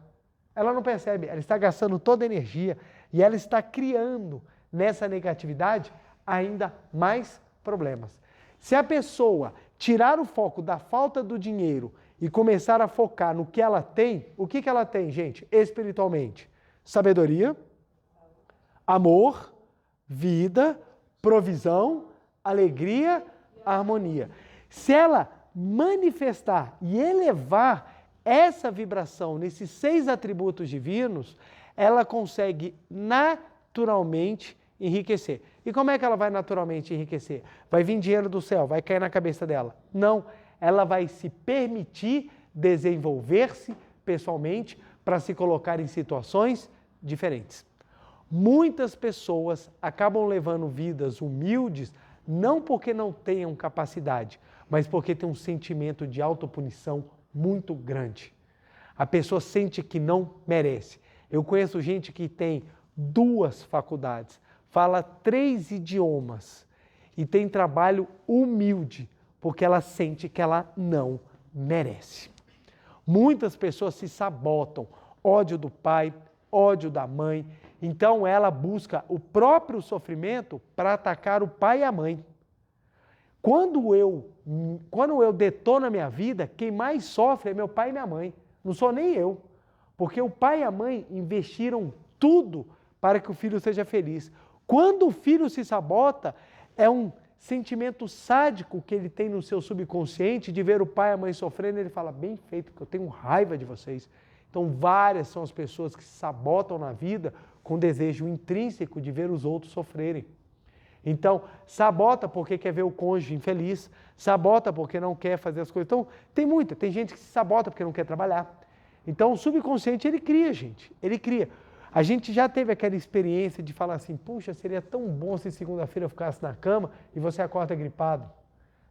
Ela não percebe, ela está gastando toda a energia e ela está criando nessa negatividade ainda mais problemas. Se a pessoa tirar o foco da falta do dinheiro e começar a focar no que ela tem, o que ela tem, gente, espiritualmente? Sabedoria, amor, vida, provisão, alegria, harmonia. Se ela manifestar e elevar essa vibração nesses 6 atributos divinos, ela consegue naturalmente enriquecer. E como é que ela vai naturalmente enriquecer? Vai vir dinheiro do céu, vai cair na cabeça dela? Não, ela vai se permitir desenvolver-se pessoalmente para se colocar em situações diferentes. Muitas pessoas acabam levando vidas humildes não porque não tenham capacidade, mas porque tem um sentimento de autopunição muito grande. A pessoa sente que não merece. Eu conheço gente que tem 2 faculdades, fala 3 idiomas e tem trabalho humilde, porque ela sente que ela não merece. Muitas pessoas se sabotam, ódio do pai, ódio da mãe, então ela busca o próprio sofrimento para atacar o pai e a mãe. Quando eu detono a minha vida, quem mais sofre é meu pai e minha mãe, não sou nem eu, porque o pai e a mãe investiram tudo para que o filho seja feliz. Quando o filho se sabota, é um sentimento sádico que ele tem no seu subconsciente de ver o pai e a mãe sofrendo, ele fala, bem feito, porque eu tenho raiva de vocês. Então, várias são as pessoas que se sabotam na vida com desejo intrínseco de ver os outros sofrerem. Então, sabota porque quer ver o cônjuge infeliz, sabota porque não quer fazer as coisas. Então, tem gente que se sabota porque não quer trabalhar. Então, o subconsciente, ele cria, gente, ele cria. A gente já teve aquela experiência de falar assim, puxa, seria tão bom se segunda-feira eu ficasse na cama e você acorda gripado.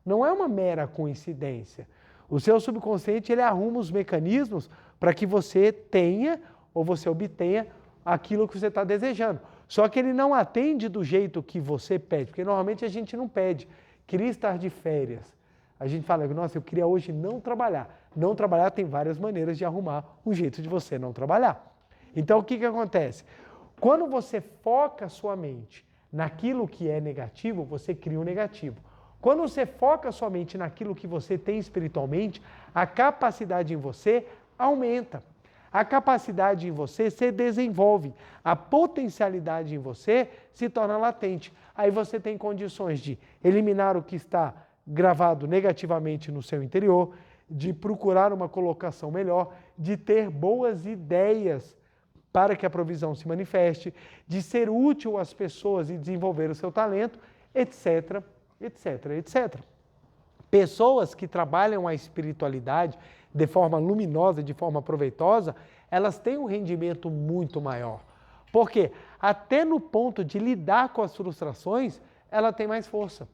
Não é uma mera coincidência. O seu subconsciente, ele arruma os mecanismos para que você tenha ou você obtenha aquilo que você está desejando. Só que ele não atende do jeito que você pede, porque normalmente a gente não pede. Queria estar de férias. A gente fala, nossa, eu queria hoje não trabalhar. Não trabalhar tem várias maneiras de arrumar um jeito de você não trabalhar. Então, o que acontece? Quando você foca a sua mente naquilo que é negativo, você cria o negativo. Quando você foca a sua mente naquilo que você tem espiritualmente, a capacidade em você aumenta. A capacidade em você se desenvolve, a potencialidade em você se torna latente. Aí você tem condições de eliminar o que está gravado negativamente no seu interior, de procurar uma colocação melhor, de ter boas ideias para que a provisão se manifeste, de ser útil às pessoas e desenvolver o seu talento, etc, etc, etc. Pessoas que trabalham a espiritualidade de forma luminosa, de forma proveitosa, elas têm um rendimento muito maior. Por quê? Até no ponto de lidar com as frustrações, ela tem mais força.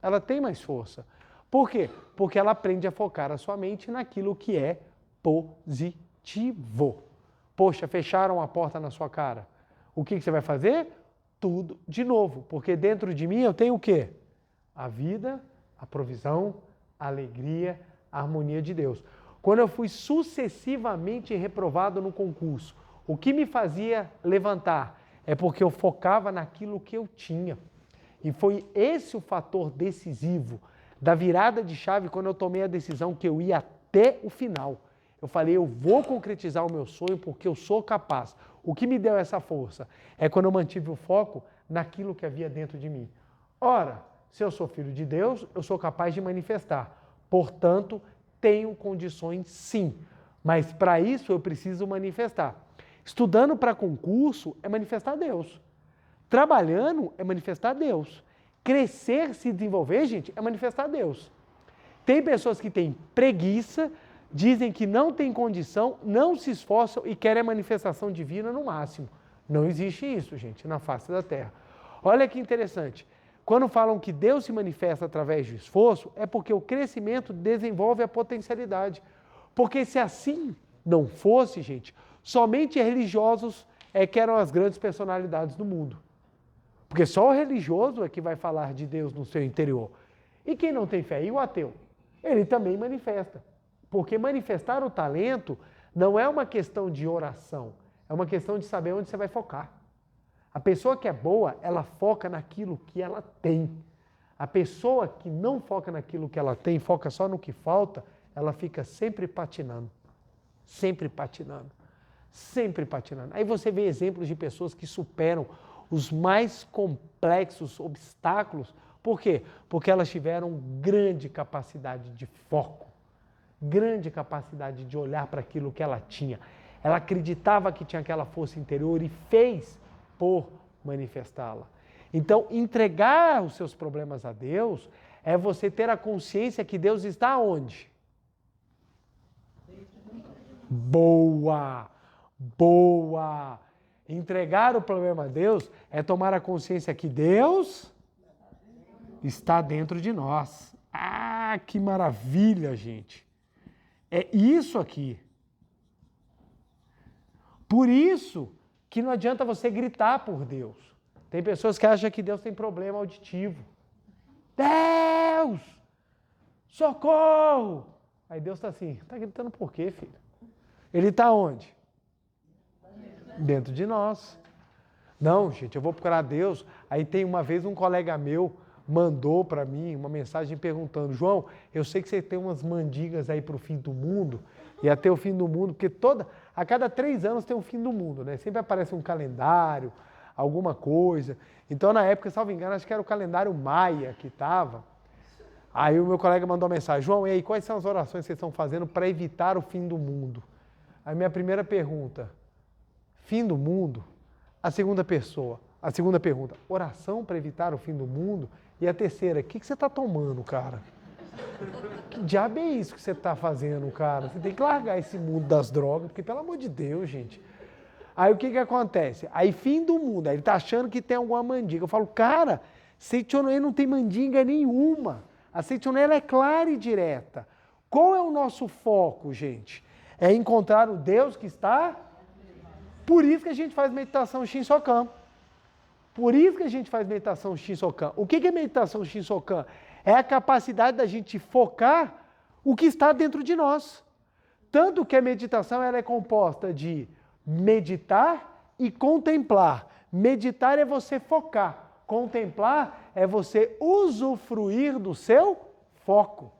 Ela tem mais força. Por quê? Porque ela aprende a focar a sua mente naquilo que é positivo. Poxa, fecharam a porta na sua cara. O que você vai fazer? Tudo de novo. Porque dentro de mim eu tenho o quê? A vida, a provisão, a alegria, a harmonia de Deus. Quando eu fui sucessivamente reprovado no concurso, o que me fazia levantar é porque eu focava naquilo que eu tinha. E foi esse o fator decisivo da virada de chave quando eu tomei a decisão que eu ia até o final. Eu falei, eu vou concretizar o meu sonho porque eu sou capaz. O que me deu essa força é quando eu mantive o foco naquilo que havia dentro de mim. Ora, se eu sou filho de Deus, eu sou capaz de manifestar. Portanto, tenho condições sim, mas para isso eu preciso manifestar. Estudando para concurso é manifestar Deus. Trabalhando é manifestar Deus. Crescer, se desenvolver, gente, é manifestar Deus. Tem pessoas que têm preguiça, dizem que não tem condição, não se esforçam e querem a manifestação divina no máximo. Não existe isso, gente, na face da terra. Olha que interessante. Quando falam que Deus se manifesta através do esforço, é porque o crescimento desenvolve a potencialidade. Porque se assim não fosse, gente, somente religiosos que eram as grandes personalidades do mundo. Porque só o religioso é que vai falar de Deus no seu interior. E quem não tem fé? E o ateu? Ele também manifesta. Porque manifestar o talento não é uma questão de oração, é uma questão de saber onde você vai focar. A pessoa que é boa, ela foca naquilo que ela tem. A pessoa que não foca naquilo que ela tem, foca só no que falta, ela fica sempre patinando. Sempre patinando. Sempre patinando. Aí você vê exemplos de pessoas que superam os mais complexos obstáculos. Por quê? Porque elas tiveram grande capacidade de foco. Grande capacidade de olhar para aquilo que ela tinha. Ela acreditava que tinha aquela força interior e fez por manifestá-la. Então, entregar os seus problemas a Deus é você ter a consciência que Deus está onde? Boa! Boa! Entregar o problema a Deus é tomar a consciência que Deus está dentro de nós. Ah, que maravilha, gente! É isso aqui. Por isso que não adianta você gritar por Deus. Tem pessoas que acham que Deus tem problema auditivo. Deus! Socorro! Aí Deus está assim, está gritando por quê, filho? Ele está onde? Dentro de nós. Não, gente, eu vou procurar Deus. Aí tem uma vez um colega meu mandou para mim uma mensagem perguntando, João, eu sei que você tem umas mandigas aí para o fim do mundo, e até o fim do mundo, porque a cada 3 anos tem um fim do mundo, né? Sempre aparece um calendário, alguma coisa. Então, na época, salvo engano, acho que era o calendário Maia que estava. Aí o meu colega mandou uma mensagem, João, e aí, quais são as orações que vocês estão fazendo para evitar o fim do mundo? Aí minha primeira pergunta, fim do mundo? A segunda pergunta, oração para evitar o fim do mundo? E a terceira, o que você está tomando, cara? Que diabo é isso que você está fazendo, cara? Você tem que largar esse mundo das drogas, porque pelo amor de Deus, gente. Aí o que acontece? Aí fim do mundo, aí ele está achando que tem alguma mandinga. Eu falo, cara, Seitonê não tem mandinga nenhuma. A Seitonê é clara e direta. Qual é o nosso foco, gente? É encontrar o Deus que está... Por isso que a gente faz meditação Shinsokan. Por isso que a gente faz meditação Shinsokan. O que é meditação Shinsokan? É a capacidade da gente focar o que está dentro de nós. Tanto que a meditação ela é composta de meditar e contemplar. Meditar é você focar. Contemplar é você usufruir do seu foco.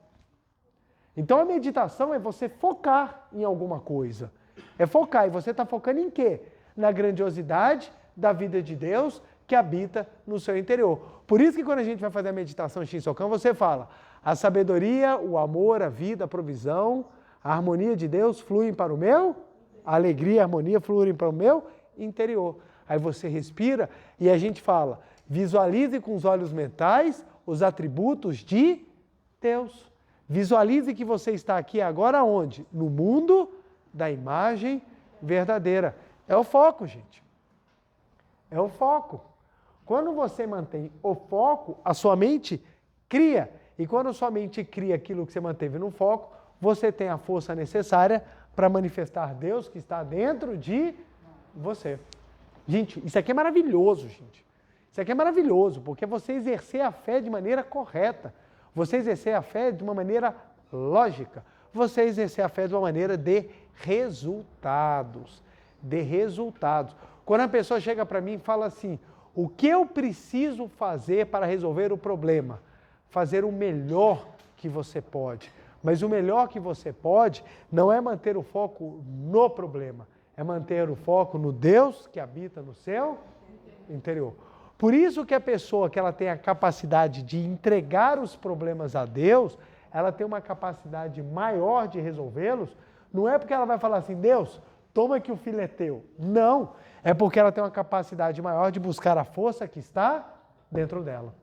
Então a meditação é você focar em alguma coisa. É focar. E você está focando em quê? Na grandiosidade da vida de Deus que habita no seu interior. Por isso que quando a gente vai fazer a meditação Shinsokan, você fala, a sabedoria, o amor, a vida, a provisão, a harmonia de Deus fluem para o meu A alegria e a harmonia fluírem para o meu interior. Aí você respira e a gente fala, visualize com os olhos mentais os atributos de Deus. Visualize que você está aqui agora onde? No mundo da imagem verdadeira. É o foco, gente. É o foco. Quando você mantém o foco, a sua mente cria. E quando a sua mente cria aquilo que você manteve no foco, você tem a força necessária para manifestar Deus que está dentro de você. Gente, isso aqui é maravilhoso, gente. Isso aqui é maravilhoso, porque é você exercer a fé de maneira correta. Você exercer a fé de uma maneira lógica. Você exercer a fé de uma maneira de resultados. De resultados. Quando a pessoa chega para mim e fala assim, o que eu preciso fazer para resolver o problema? Fazer o melhor que você pode. Mas o melhor que você pode não é manter o foco no problema, é manter o foco no Deus que habita no seu interior. Por isso que a pessoa que ela tem a capacidade de entregar os problemas a Deus, ela tem uma capacidade maior de resolvê-los, não é porque ela vai falar assim, Deus, toma que o filho é teu. Não, é porque ela tem uma capacidade maior de buscar a força que está dentro dela.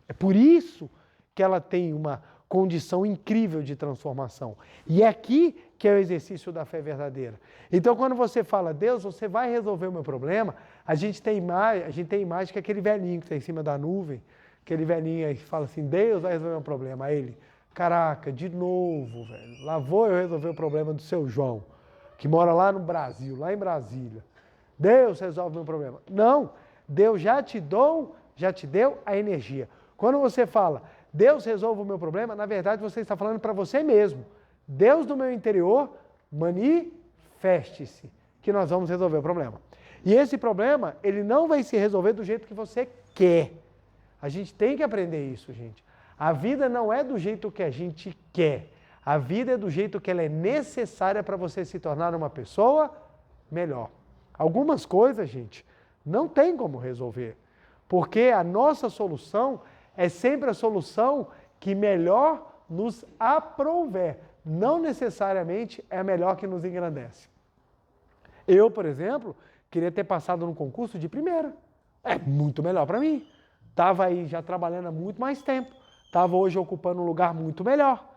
É por isso que ela tem uma condição incrível de transformação. E é aqui que é o exercício da fé verdadeira. Então, quando você fala, Deus, você vai resolver o meu problema, a gente tem a imagem que é aquele velhinho que está em cima da nuvem, aquele velhinho aí que fala assim, Deus vai resolver o meu problema. Aí ele, caraca, de novo, velho, lá vou eu resolver o problema do seu João, que mora lá no Brasil, lá em Brasília. Deus resolve o meu problema. Não, Deus já te deu a energia. Quando você fala, Deus resolve o meu problema, na verdade você está falando para você mesmo. Deus do meu interior, manifeste-se, que nós vamos resolver o problema. E esse problema, ele não vai se resolver do jeito que você quer. A gente tem que aprender isso, gente. A vida não é do jeito que a gente quer. A vida é do jeito que ela é necessária para você se tornar uma pessoa melhor. Algumas coisas, gente, não tem como resolver. Porque a nossa solução é sempre a solução que melhor nos aprouver. Não necessariamente é a melhor que nos engrandece. Eu, por exemplo, queria ter passado no concurso de primeira. É muito melhor para mim. Estava aí já trabalhando há muito mais tempo. Estava hoje ocupando um lugar muito melhor.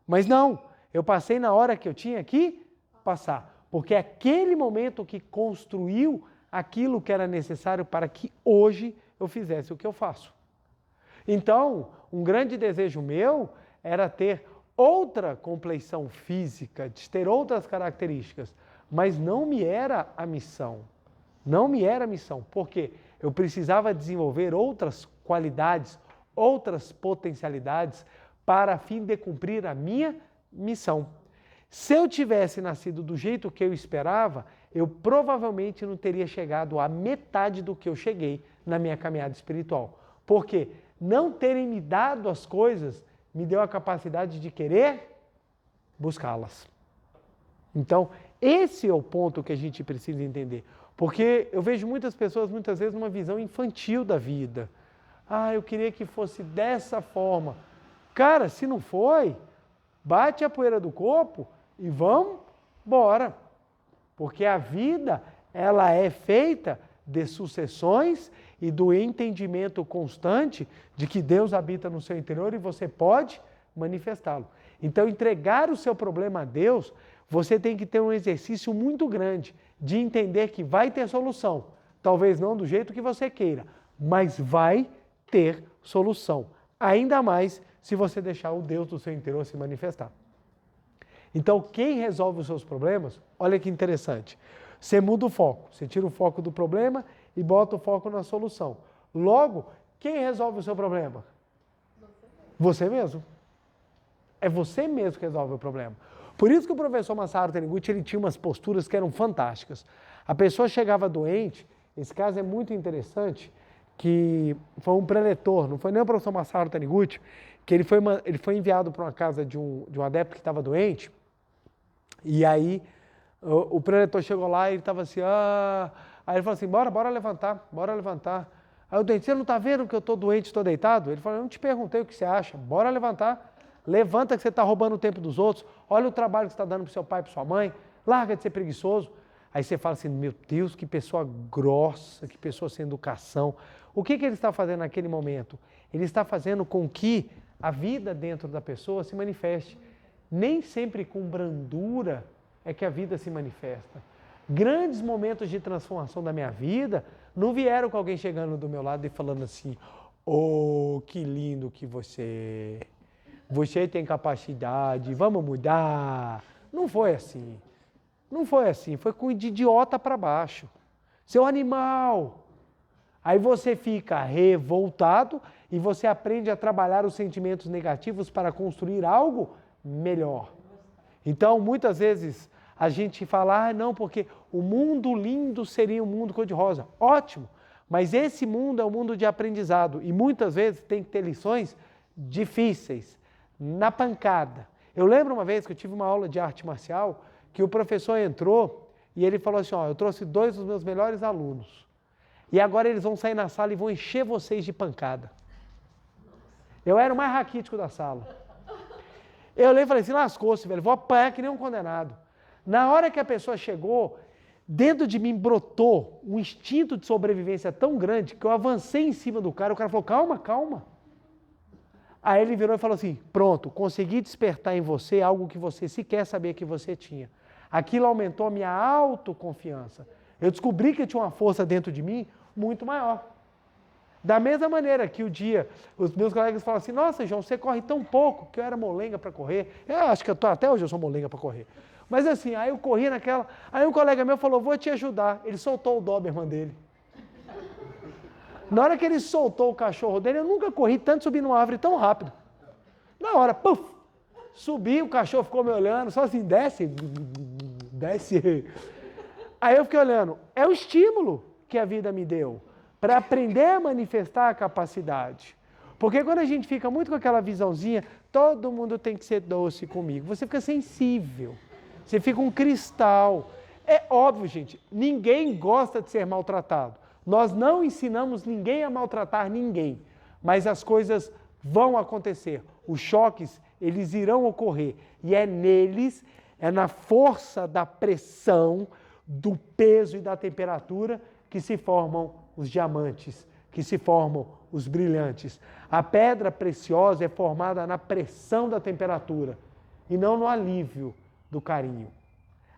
Mas não, eu passei na hora que eu tinha que passar. Porque é aquele momento que construiu aquilo que era necessário para que hoje eu fizesse o que eu faço. Então, um grande desejo meu era ter outra compleição física, de ter outras características, mas não me era a missão. Não me era a missão, porque eu precisava desenvolver outras qualidades, outras potencialidades para a fim de cumprir a minha missão. Se eu tivesse nascido do jeito que eu esperava, eu provavelmente não teria chegado à metade do que eu cheguei na minha caminhada espiritual. Por quê? Não terem me dado as coisas me deu a capacidade de querer buscá-las. Então, esse é o ponto que a gente precisa entender. Porque eu vejo muitas pessoas, muitas vezes, numa visão infantil da vida. Ah, eu queria que fosse dessa forma. Cara, se não foi, bate a poeira do corpo e vamos embora. Porque a vida, ela é feita de sucessões e do entendimento constante de que Deus habita no seu interior e você pode manifestá-lo. Então, entregar o seu problema a Deus, você tem que ter um exercício muito grande de entender que vai ter solução. Talvez não do jeito que você queira, mas vai ter solução. Ainda mais se você deixar o Deus do seu interior se manifestar. Então, quem resolve os seus problemas, olha que interessante. Você muda o foco, você tira o foco do problema e bota o foco na solução. Logo, quem resolve o seu problema? Você mesmo. É você mesmo que resolve o problema. Por isso que o professor Masaru Taniguchi, ele tinha umas posturas que eram fantásticas. A pessoa chegava doente, esse caso é muito interessante, que foi um preletor, não foi nem o professor Masaru Taniguchi, que ele foi enviado para uma casa de um adepto que estava doente, e aí o preletor chegou lá e ele estava assim, aí ele falou assim, bora levantar. Aí o doente, você não está vendo que eu estou doente, estou deitado? Ele falou, eu não te perguntei o que você acha, bora levantar. Levanta que você está roubando o tempo dos outros, olha o trabalho que você está dando para o seu pai e para sua mãe, larga de ser preguiçoso. Aí você fala assim, meu Deus, que pessoa grossa, que pessoa sem educação. O que ele está fazendo naquele momento? Ele está fazendo com que a vida dentro da pessoa se manifeste. Nem sempre com brandura é que a vida se manifesta. Grandes momentos de transformação da minha vida não vieram com alguém chegando do meu lado e falando assim, oh, que lindo que você é. Você tem capacidade, vamos mudar. Não foi assim. Não foi assim, foi com de idiota para baixo. Seu animal. Aí você fica revoltado e você aprende a trabalhar os sentimentos negativos para construir algo melhor. Então, muitas vezes, a gente fala, não, porque o mundo lindo seria um mundo cor-de-rosa. Ótimo, mas esse mundo é um mundo de aprendizado e muitas vezes tem que ter lições difíceis, na pancada. Eu lembro uma vez que eu tive uma aula de arte marcial que o professor entrou e ele falou assim, eu trouxe 2 dos meus melhores alunos e agora eles vão sair na sala e vão encher vocês de pancada. Eu era o mais raquítico da sala. Eu olhei e falei assim, lascou-se, velho, vou apanhar que nem um condenado. Na hora que a pessoa chegou, dentro de mim brotou um instinto de sobrevivência tão grande que eu avancei em cima do cara, o cara falou, calma, calma. Aí ele virou e falou assim, pronto, consegui despertar em você algo que você sequer sabia que você tinha. Aquilo aumentou a minha autoconfiança. Eu descobri que tinha uma força dentro de mim muito maior. Da mesma maneira que o dia, os meus colegas falam assim, nossa, João, você corre tão pouco, que eu era molenga para correr. Eu acho que até hoje eu sou molenga para correr. Mas assim, aí eu corri naquela, aí um colega meu falou, vou te ajudar. Ele soltou o Doberman dele. Na hora que ele soltou o cachorro dele, eu nunca corri tanto subir numa árvore tão rápido. Na hora, puf, subi, o cachorro ficou me olhando, só assim, desce, desce. Aí eu fiquei olhando, é o estímulo que a vida me deu, para aprender a manifestar a capacidade. Porque quando a gente fica muito com aquela visãozinha, todo mundo tem que ser doce comigo, você fica sensível, você fica um cristal. É óbvio, gente, ninguém gosta de ser maltratado. Nós não ensinamos ninguém a maltratar ninguém, mas as coisas vão acontecer, os choques, eles irão ocorrer, e é neles, é na força da pressão, do peso e da temperatura que se formam os diamantes, que se formam os brilhantes. A pedra preciosa é formada na pressão da temperatura e não no alívio do carinho.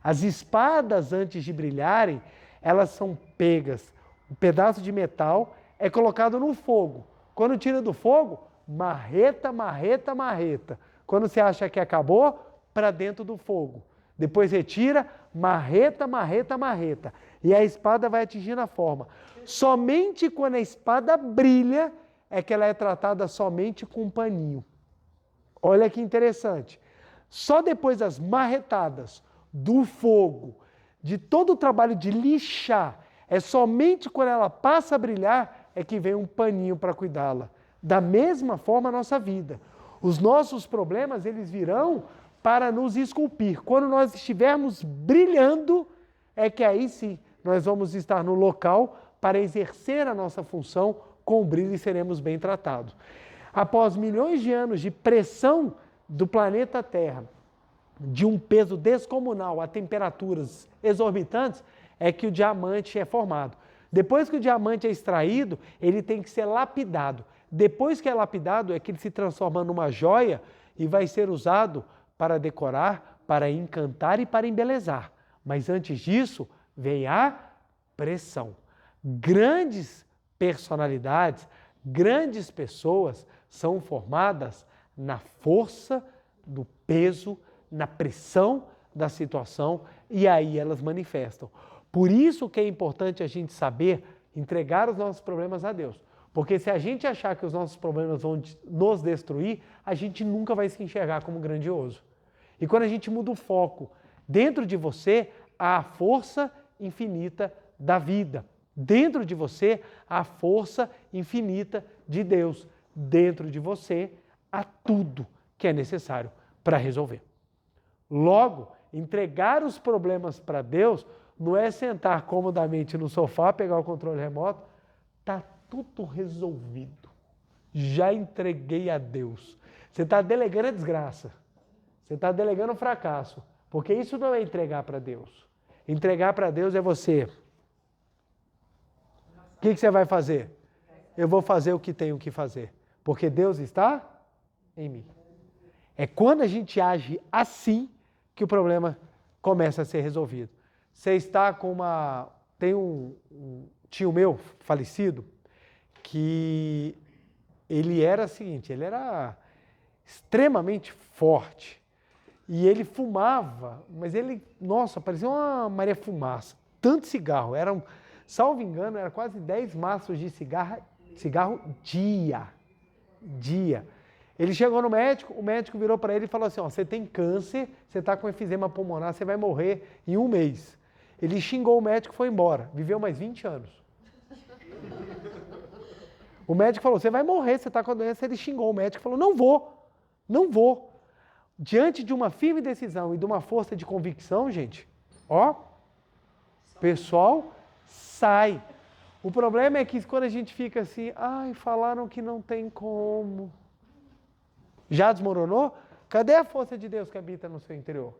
As espadas, antes de brilharem, elas são pegas. Um pedaço de metal é colocado no fogo. Quando tira do fogo, marreta, marreta, marreta. Quando você acha que acabou, para dentro do fogo. Depois retira, marreta, marreta, marreta. E a espada vai atingindo a forma. Somente quando a espada brilha é que ela é tratada somente com um paninho. Olha que interessante. Só depois das marretadas, do fogo, de todo o trabalho de lixar, é somente quando ela passa a brilhar é que vem um paninho para cuidá-la. Da mesma forma a nossa vida. Os nossos problemas, eles virão para nos esculpir. Quando nós estivermos brilhando, é que aí sim nós vamos estar no local para exercer a nossa função com brilho e seremos bem tratados. Após milhões de anos de pressão do planeta Terra, de um peso descomunal a temperaturas exorbitantes, é que o diamante é formado. Depois que o diamante é extraído, ele tem que ser lapidado. Depois que é lapidado, é que ele se transforma numa joia e vai ser usado para decorar, para encantar e para embelezar. Mas antes disso, vem a pressão. Grandes personalidades, grandes pessoas são formadas na força do peso, na pressão da situação e aí elas manifestam. Por isso que é importante a gente saber entregar os nossos problemas a Deus. Porque se a gente achar que os nossos problemas vão nos destruir, a gente nunca vai se enxergar como grandioso. E quando a gente muda o foco, dentro de você há a força infinita da vida. Dentro de você há a força infinita de Deus. Dentro de você há tudo que é necessário para resolver. Logo, entregar os problemas para Deus não é sentar comodamente no sofá, pegar o controle remoto, está tudo resolvido. Já entreguei a Deus. Você está delegando a desgraça. Você está delegando o fracasso. Porque isso não é entregar para Deus. Entregar para Deus é você. O que você vai fazer? Eu vou fazer o que tenho que fazer. Porque Deus está em mim. É quando a gente age assim que o problema começa a ser resolvido. Você está com uma... Tem um tio meu, falecido, que ele era o seguinte, ele era extremamente forte. E ele fumava, mas ele, nossa, parecia uma Maria Fumaça. Tanto cigarro, salvo engano, era quase 10 maços de cigarro dia. Ele chegou no médico, o médico virou para ele e falou assim, ó, você tem câncer, você está com efizema pulmonar, você vai morrer em 1 mês. Ele xingou o médico e foi embora, viveu mais 20 anos. O médico falou, você vai morrer, você está com a doença. Ele xingou o médico e falou, não vou. Diante de uma firme decisão e de uma força de convicção, gente, ó, pessoal sai. O problema é que quando a gente fica assim, ai, falaram que não tem como. Já desmoronou? Cadê a força de Deus que habita no seu interior?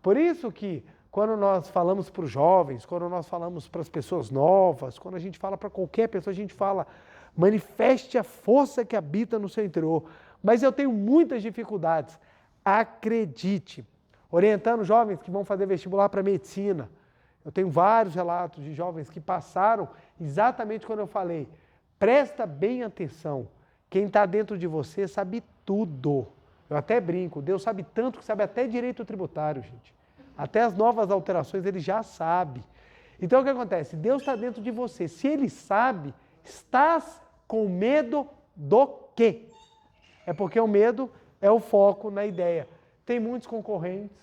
Por isso que quando nós falamos para os jovens, quando nós falamos para as pessoas novas, quando a gente fala para qualquer pessoa, a gente fala, manifeste a força que habita no seu interior. Mas eu tenho muitas dificuldades. Acredite. Orientando jovens que vão fazer vestibular para medicina. Eu tenho vários relatos de jovens que passaram exatamente quando eu falei. Presta bem atenção. Quem está dentro de você sabe tudo. Eu até brinco. Deus sabe tanto que sabe até direito tributário, gente. Até as novas alterações ele já sabe. Então o que acontece? Deus está dentro de você. Se ele sabe, estás com medo do quê? É porque o medo é o foco na ideia. Tem muitos concorrentes,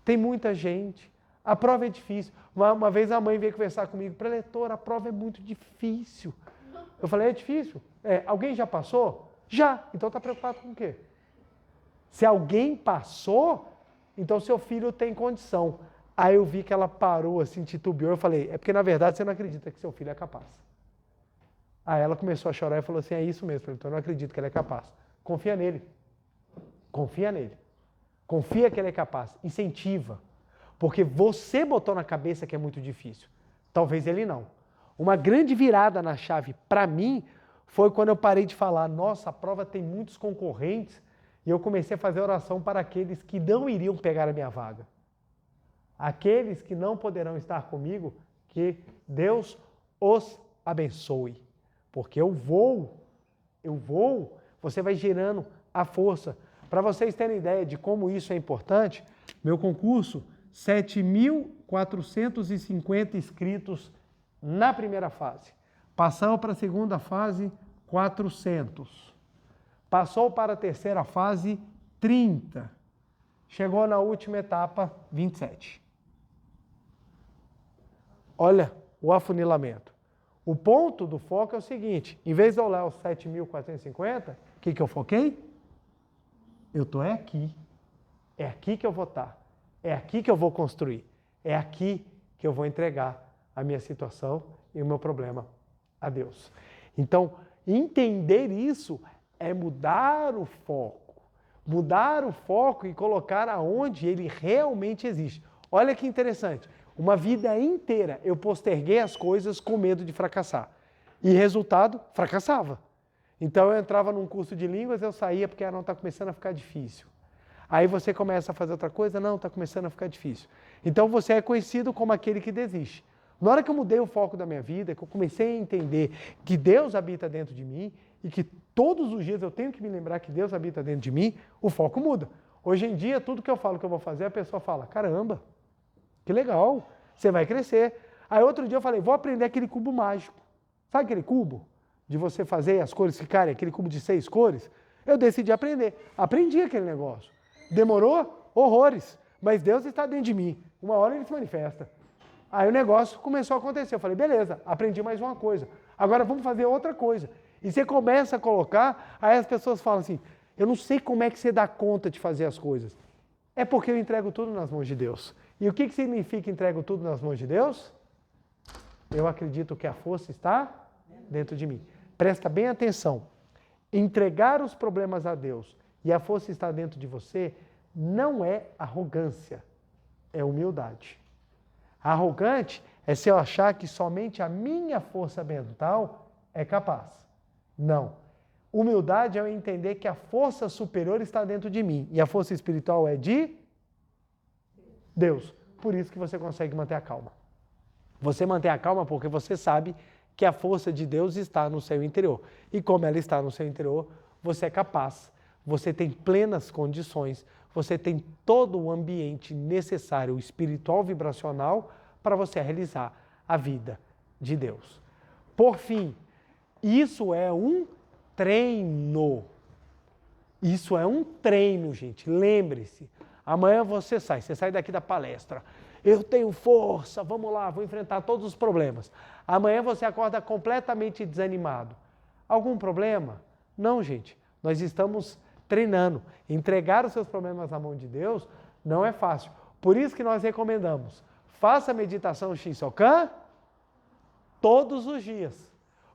tem muita gente, a prova é difícil. Uma vez a mãe veio conversar comigo, preletor, a prova é muito difícil. Eu falei, é difícil? Alguém já passou? Já. Então está preocupado com o quê? Se alguém passou, então seu filho tem condição. Aí eu vi que ela parou assim, titubeou, eu falei, é porque na verdade você não acredita que seu filho é capaz. Aí ela começou a chorar e falou assim, é isso mesmo, então eu não acredito que ele é capaz. Confia nele. Confia nele. Confia que ele é capaz. Incentiva. Porque você botou na cabeça que é muito difícil. Talvez ele não. Uma grande virada na chave para mim foi quando eu parei de falar, nossa, a prova tem muitos concorrentes, e eu comecei a fazer oração para aqueles que não iriam pegar a minha vaga. Aqueles que não poderão estar comigo, que Deus os abençoe. Porque eu vou, você vai gerando a força. Para vocês terem ideia de como isso é importante, meu concurso, 7.450 inscritos na primeira fase. Passou para a segunda fase, 400. Passou para a terceira fase, 30. Chegou na última etapa, 27. Olha o afunilamento. O ponto do foco é o seguinte, em vez de eu olhar os 7.450, o que eu foquei? Eu estou aqui. É aqui que eu vou estar. É aqui que eu vou construir. É aqui que eu vou entregar a minha situação e o meu problema a Deus. Então, entender isso é mudar o foco. Mudar o foco e colocar aonde ele realmente existe. Olha que interessante. Uma vida inteira eu posterguei as coisas com medo de fracassar. E resultado, fracassava. Então eu entrava num curso de línguas, eu saía porque não está começando a ficar difícil. Aí você começa a fazer outra coisa, não, está começando a ficar difícil. Então você é conhecido como aquele que desiste. Na hora que eu mudei o foco da minha vida, que eu comecei a entender que Deus habita dentro de mim e que todos os dias eu tenho que me lembrar que Deus habita dentro de mim, o foco muda. Hoje em dia, tudo que eu falo que eu vou fazer, a pessoa fala, caramba, que legal, você vai crescer. Aí outro dia eu falei, vou aprender aquele cubo mágico. Sabe aquele cubo? De você fazer as cores ficarem, aquele cubo de 6 cores? Eu decidi aprender. Aprendi aquele negócio. Demorou? Horrores. Mas Deus está dentro de mim. Uma hora ele se manifesta. Aí o negócio começou a acontecer. Eu falei, beleza, aprendi mais uma coisa. Agora vamos fazer outra coisa. E você começa a colocar, aí as pessoas falam assim, eu não sei como é que você dá conta de fazer as coisas. É porque eu entrego tudo nas mãos de Deus. E o que significa entrego tudo nas mãos de Deus? Eu acredito que a força está dentro de mim. Presta bem atenção. Entregar os problemas a Deus e a força está dentro de você não é arrogância, é humildade. Arrogante é se eu achar que somente a minha força mental é capaz. Não. Humildade é eu entender que a força superior está dentro de mim e a força espiritual é de Deus. Por isso que você consegue manter a calma. Você mantém a calma porque você sabe que a força de Deus está no seu interior. E como ela está no seu interior, você é capaz, você tem plenas condições, você tem todo o ambiente necessário, espiritual, vibracional, para você realizar a vida de Deus. Por fim, isso é um treino. Isso é um treino, gente. Lembre-se, amanhã você sai daqui da palestra. Eu tenho força, vamos lá, vou enfrentar todos os problemas. Amanhã você acorda completamente desanimado. Algum problema? Não, gente. Nós estamos treinando. Entregar os seus problemas na mão de Deus não é fácil. Por isso que nós recomendamos, faça a meditação Shinsokan todos os dias.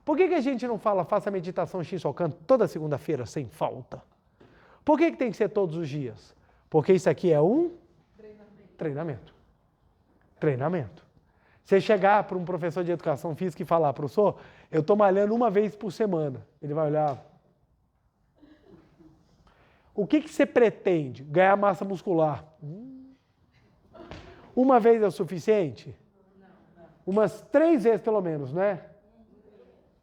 Por que a gente não fala faça a meditação Shinsokan toda segunda-feira, sem falta? Por que tem que ser todos os dias? Porque isso aqui é um treinamento. Você chegar para um professor de educação física e falar, professor, eu estou malhando uma vez por semana. Ele vai olhar. O que você pretende? Ganhar massa muscular. Uma vez é o suficiente? Umas 3 vezes pelo menos, né?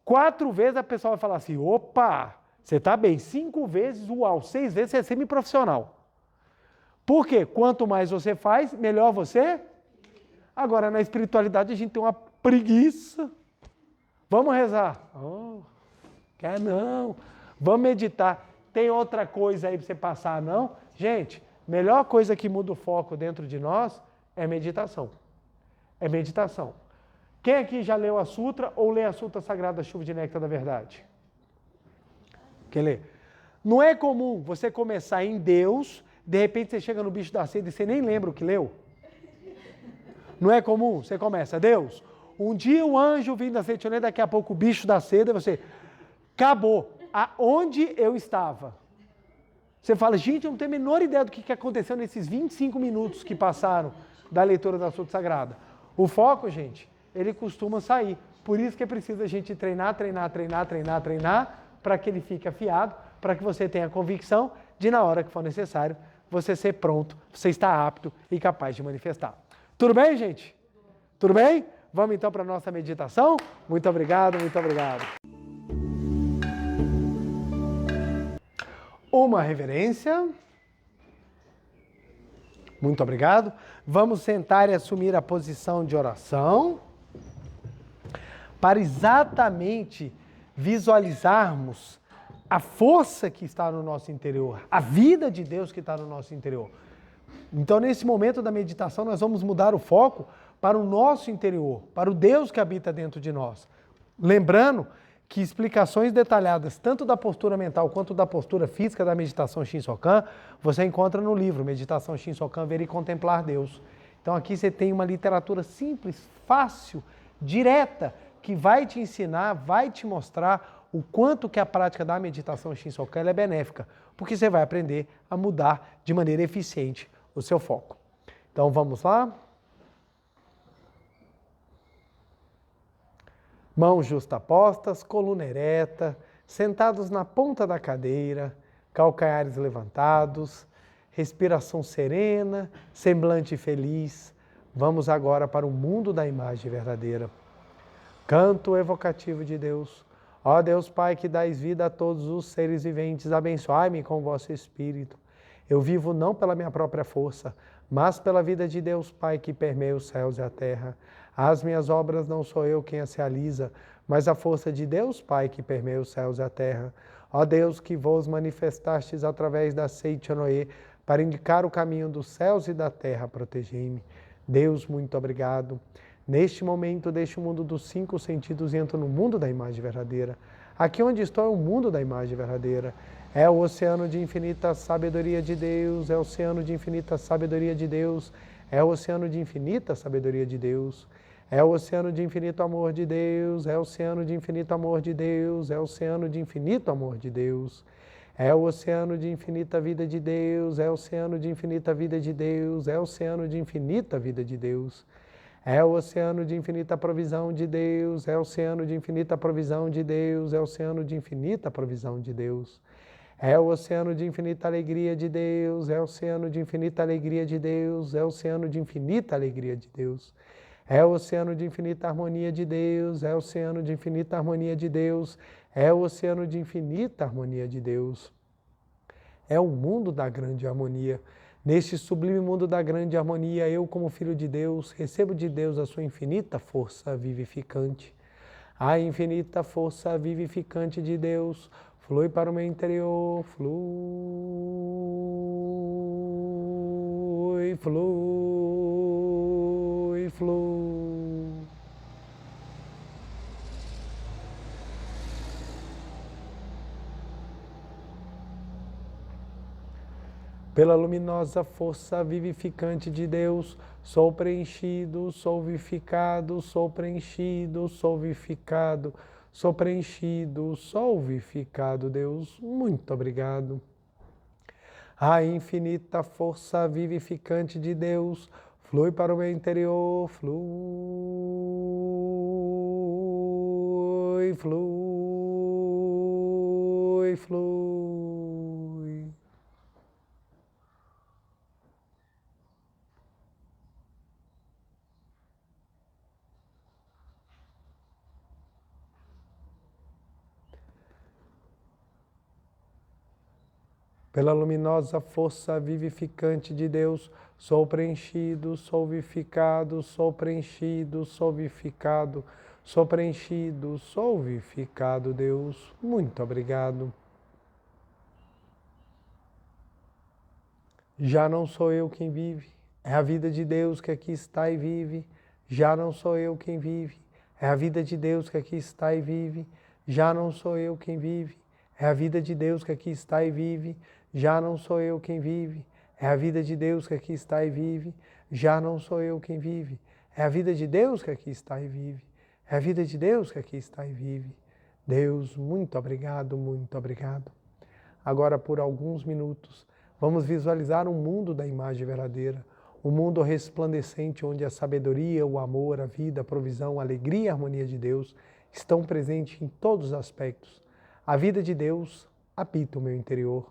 4 vezes a pessoa vai falar assim, opa, você está bem. 5 vezes, uau. 6 vezes você é semi-profissional. Por quê? Quanto mais você faz, melhor você. Agora, na espiritualidade, a gente tem uma preguiça. Vamos rezar. Oh, quer não. Vamos meditar. Tem outra coisa aí para você passar, não? Gente, melhor coisa que muda o foco dentro de nós é meditação. É meditação. Quem aqui já leu a Sutra ou lê a Sutra Sagrada Chuva de Néctar da Verdade? Quer ler? Não é comum você começar em Deus, de repente você chega no bicho da sede e você nem lembra o que leu? Não é comum? Você começa, Deus, um dia o anjo vindo da sede, daqui a pouco o bicho da sede, e você, acabou. Aonde eu estava? Você fala, gente, eu não tenho a menor ideia do que aconteceu nesses 25 minutos que passaram da leitura da Sutra Sagrada. O foco, gente, ele costuma sair. Por isso que é preciso a gente treinar, para que ele fique afiado, para que você tenha a convicção de, na hora que for necessário, você ser pronto, você estar apto e capaz de manifestar. Tudo bem, gente? Tudo bem? Vamos então para a nossa meditação? Muito obrigado, muito obrigado. Uma reverência. Muito obrigado. Vamos sentar e assumir a posição de oração para exatamente visualizarmos a força que está no nosso interior, a vida de Deus que está no nosso interior. Então, nesse momento da meditação, nós vamos mudar o foco para o nosso interior, para o Deus que habita dentro de nós. Lembrando que explicações detalhadas, tanto da postura mental quanto da postura física da meditação Shinsokan, você encontra no livro Meditação Shinsokan, Ver e Contemplar Deus. Então, aqui você tem uma literatura simples, fácil, direta, que vai te ensinar, vai te mostrar o quanto que a prática da meditação Shinsokan é benéfica, porque você vai aprender a mudar de maneira eficiente o seu foco. Então vamos lá? Mãos justapostas, coluna ereta, sentados na ponta da cadeira, calcanhares levantados, respiração serena, semblante feliz. Vamos agora para o mundo da imagem verdadeira. Canto evocativo de Deus. Ó Deus Pai, que dais vida a todos os seres viventes, abençoai-me com o vosso Espírito. Eu vivo não pela minha própria força, mas pela vida de Deus Pai que permeia os céus e a terra. As minhas obras não sou eu quem as realiza, mas a força de Deus Pai que permeia os céus e a terra. Ó Deus, que vos manifestastes através da Seite Noé para indicar o caminho dos céus e da terra, protegei-me. Deus, muito obrigado. Neste momento, deixo o mundo dos 5 sentidos e entro no mundo da imagem verdadeira. Aqui onde estou é o mundo da imagem verdadeira. É o oceano de infinita sabedoria de Deus, é o oceano de infinita sabedoria de Deus, é o oceano de infinita sabedoria de Deus, é o oceano de infinito amor de Deus, é o oceano de infinito amor de Deus, é o oceano de infinito amor de Deus, é o oceano de infinita vida de Deus, é o oceano de infinita vida de Deus, é o oceano de infinita vida de Deus, É o oceano de infinita provisão de Deus, é o oceano de infinita provisão de Deus, é o oceano de infinita provisão de Deus. É o oceano de infinita alegria de Deus, é o oceano de infinita alegria de Deus, é o oceano de infinita alegria de Deus. É o oceano de infinita harmonia de Deus, é o oceano de infinita harmonia de Deus, é o oceano de infinita harmonia de Deus. É o mundo da grande harmonia. Neste sublime mundo da grande harmonia, eu, como filho de Deus, recebo de Deus a sua infinita força vivificante. A infinita força vivificante de Deus flui para o meu interior, flui, flui, flui. Pela luminosa força vivificante de Deus, sou preenchido, sou vivificado, sou preenchido, sou vivificado, sou preenchido, sou vivificado, Deus. Muito obrigado. A infinita força vivificante de Deus flui para o meu interior, flui, flui, flui. Pela luminosa força vivificante de Deus, sou preenchido, sou vivificado, sou preenchido, sou vivificado, sou preenchido, sou vivificado, Deus. Muito obrigado. Já não sou eu quem vive, é a vida de Deus que aqui está e vive. Já não sou eu quem vive, é a vida de Deus que aqui está e vive. Já não sou eu quem vive, é a vida de Deus que aqui está e vive. Já não sou eu quem vive, é a vida de Deus que aqui está e vive. Já não sou eu quem vive, é a vida de Deus que aqui está e vive. É a vida de Deus que aqui está e vive. Deus, muito obrigado, muito obrigado. Agora, por alguns minutos, vamos visualizar um mundo da imagem verdadeira, um mundo resplandecente onde a sabedoria, o amor, a vida, a provisão, a alegria e a harmonia de Deus estão presentes em todos os aspectos. A vida de Deus habita o meu interior.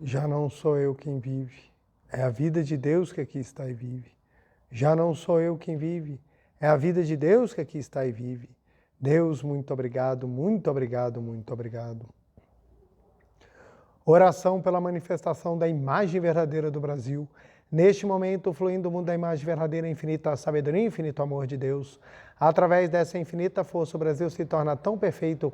Já não sou eu quem vive, é a vida de Deus que aqui está e vive. Já não sou eu quem vive, é a vida de Deus que aqui está e vive. Deus, muito obrigado, muito obrigado, muito obrigado. Oração pela manifestação da imagem verdadeira do Brasil. Neste momento, fluindo o mundo da imagem verdadeira, infinita sabedoria e infinito amor de Deus. Através dessa infinita força, o Brasil se torna tão perfeito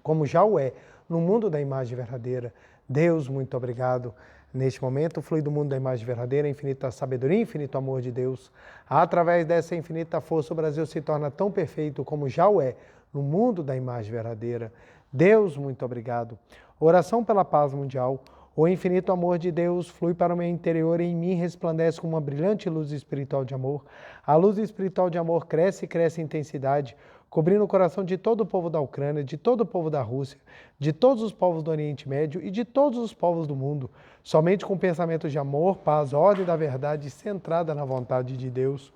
como já o é, no mundo da imagem verdadeira. Deus, muito obrigado. Neste momento, flui do mundo da imagem verdadeira, infinita sabedoria e infinito amor de Deus. Através dessa infinita força, o Brasil se torna tão perfeito como já o é, no mundo da imagem verdadeira. Deus, muito obrigado. Oração pela paz mundial. O infinito amor de Deus flui para o meu interior e em mim resplandece com uma brilhante luz espiritual de amor. A luz espiritual de amor cresce e cresce em intensidade, cobrindo o coração de todo o povo da Ucrânia, de todo o povo da Rússia, de todos os povos do Oriente Médio e de todos os povos do mundo. Somente com pensamentos de amor, paz, ordem da verdade centrada na vontade de Deus.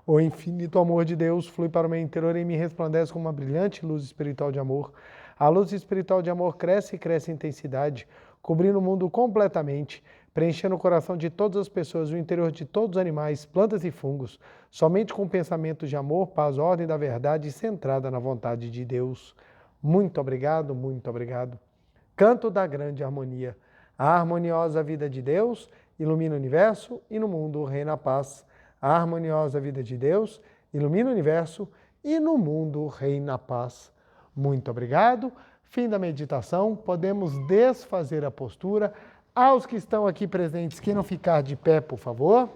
O infinito amor de Deus flui para o meu interior e me resplandece com uma brilhante luz espiritual de amor. A luz espiritual de amor cresce e cresce em intensidade, cobrindo o mundo completamente, preenchendo o coração de todas as pessoas, o interior de todos os animais, plantas e fungos, somente com pensamentos de amor, paz, ordem da verdade centrada na vontade de Deus. Muito obrigado, muito obrigado. Canto da grande harmonia. A harmoniosa vida de Deus ilumina o universo e no mundo reina a paz. A harmoniosa vida de Deus ilumina o universo e no mundo reina a paz. Muito obrigado. Fim da meditação. Podemos desfazer a postura. Aos que estão aqui presentes, queiram ficar de pé, por favor.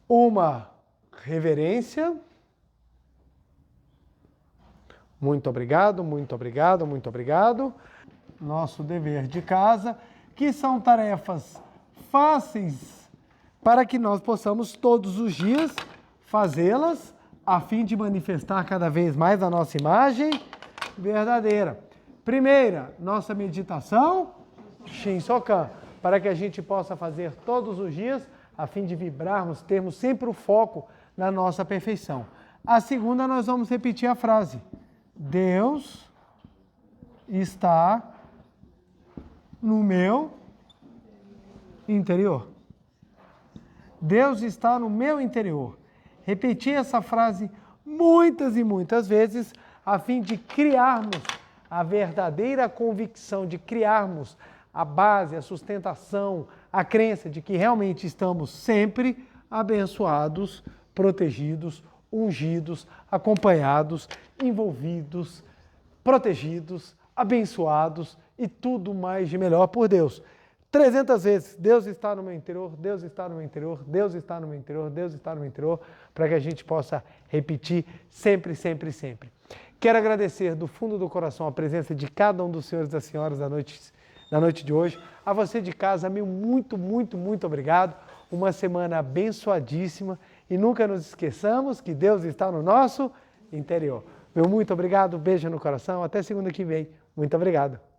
Uma reverência. Muito obrigado, muito obrigado, muito obrigado. Nosso dever de casa, que são tarefas fáceis para que nós possamos todos os dias fazê-las a fim de manifestar cada vez mais a nossa imagem verdadeira. Primeira, nossa meditação, Shinsokan, para que a gente possa fazer todos os dias a fim de vibrarmos, termos sempre o foco na nossa perfeição. A segunda, nós vamos repetir a frase: Deus está no meu interior. Deus está no meu interior. Repetir essa frase muitas e muitas vezes, a fim de criarmos a verdadeira convicção, de criarmos a base, a sustentação, a crença de que realmente estamos sempre abençoados, protegidos, ungidos, acompanhados, envolvidos, protegidos, abençoados e tudo mais de melhor por Deus. 300 vezes, Deus está no meu interior, Deus está no meu interior, Deus está no meu interior, Deus está no meu interior, para que a gente possa repetir sempre, sempre, sempre. Quero agradecer do fundo do coração a presença de cada um dos senhores e das senhoras da noite de hoje. A você de casa, meu muito, muito, muito obrigado. Uma semana abençoadíssima e nunca nos esqueçamos que Deus está no nosso interior. Meu muito obrigado, beijo no coração, até segunda que vem. Muito obrigado.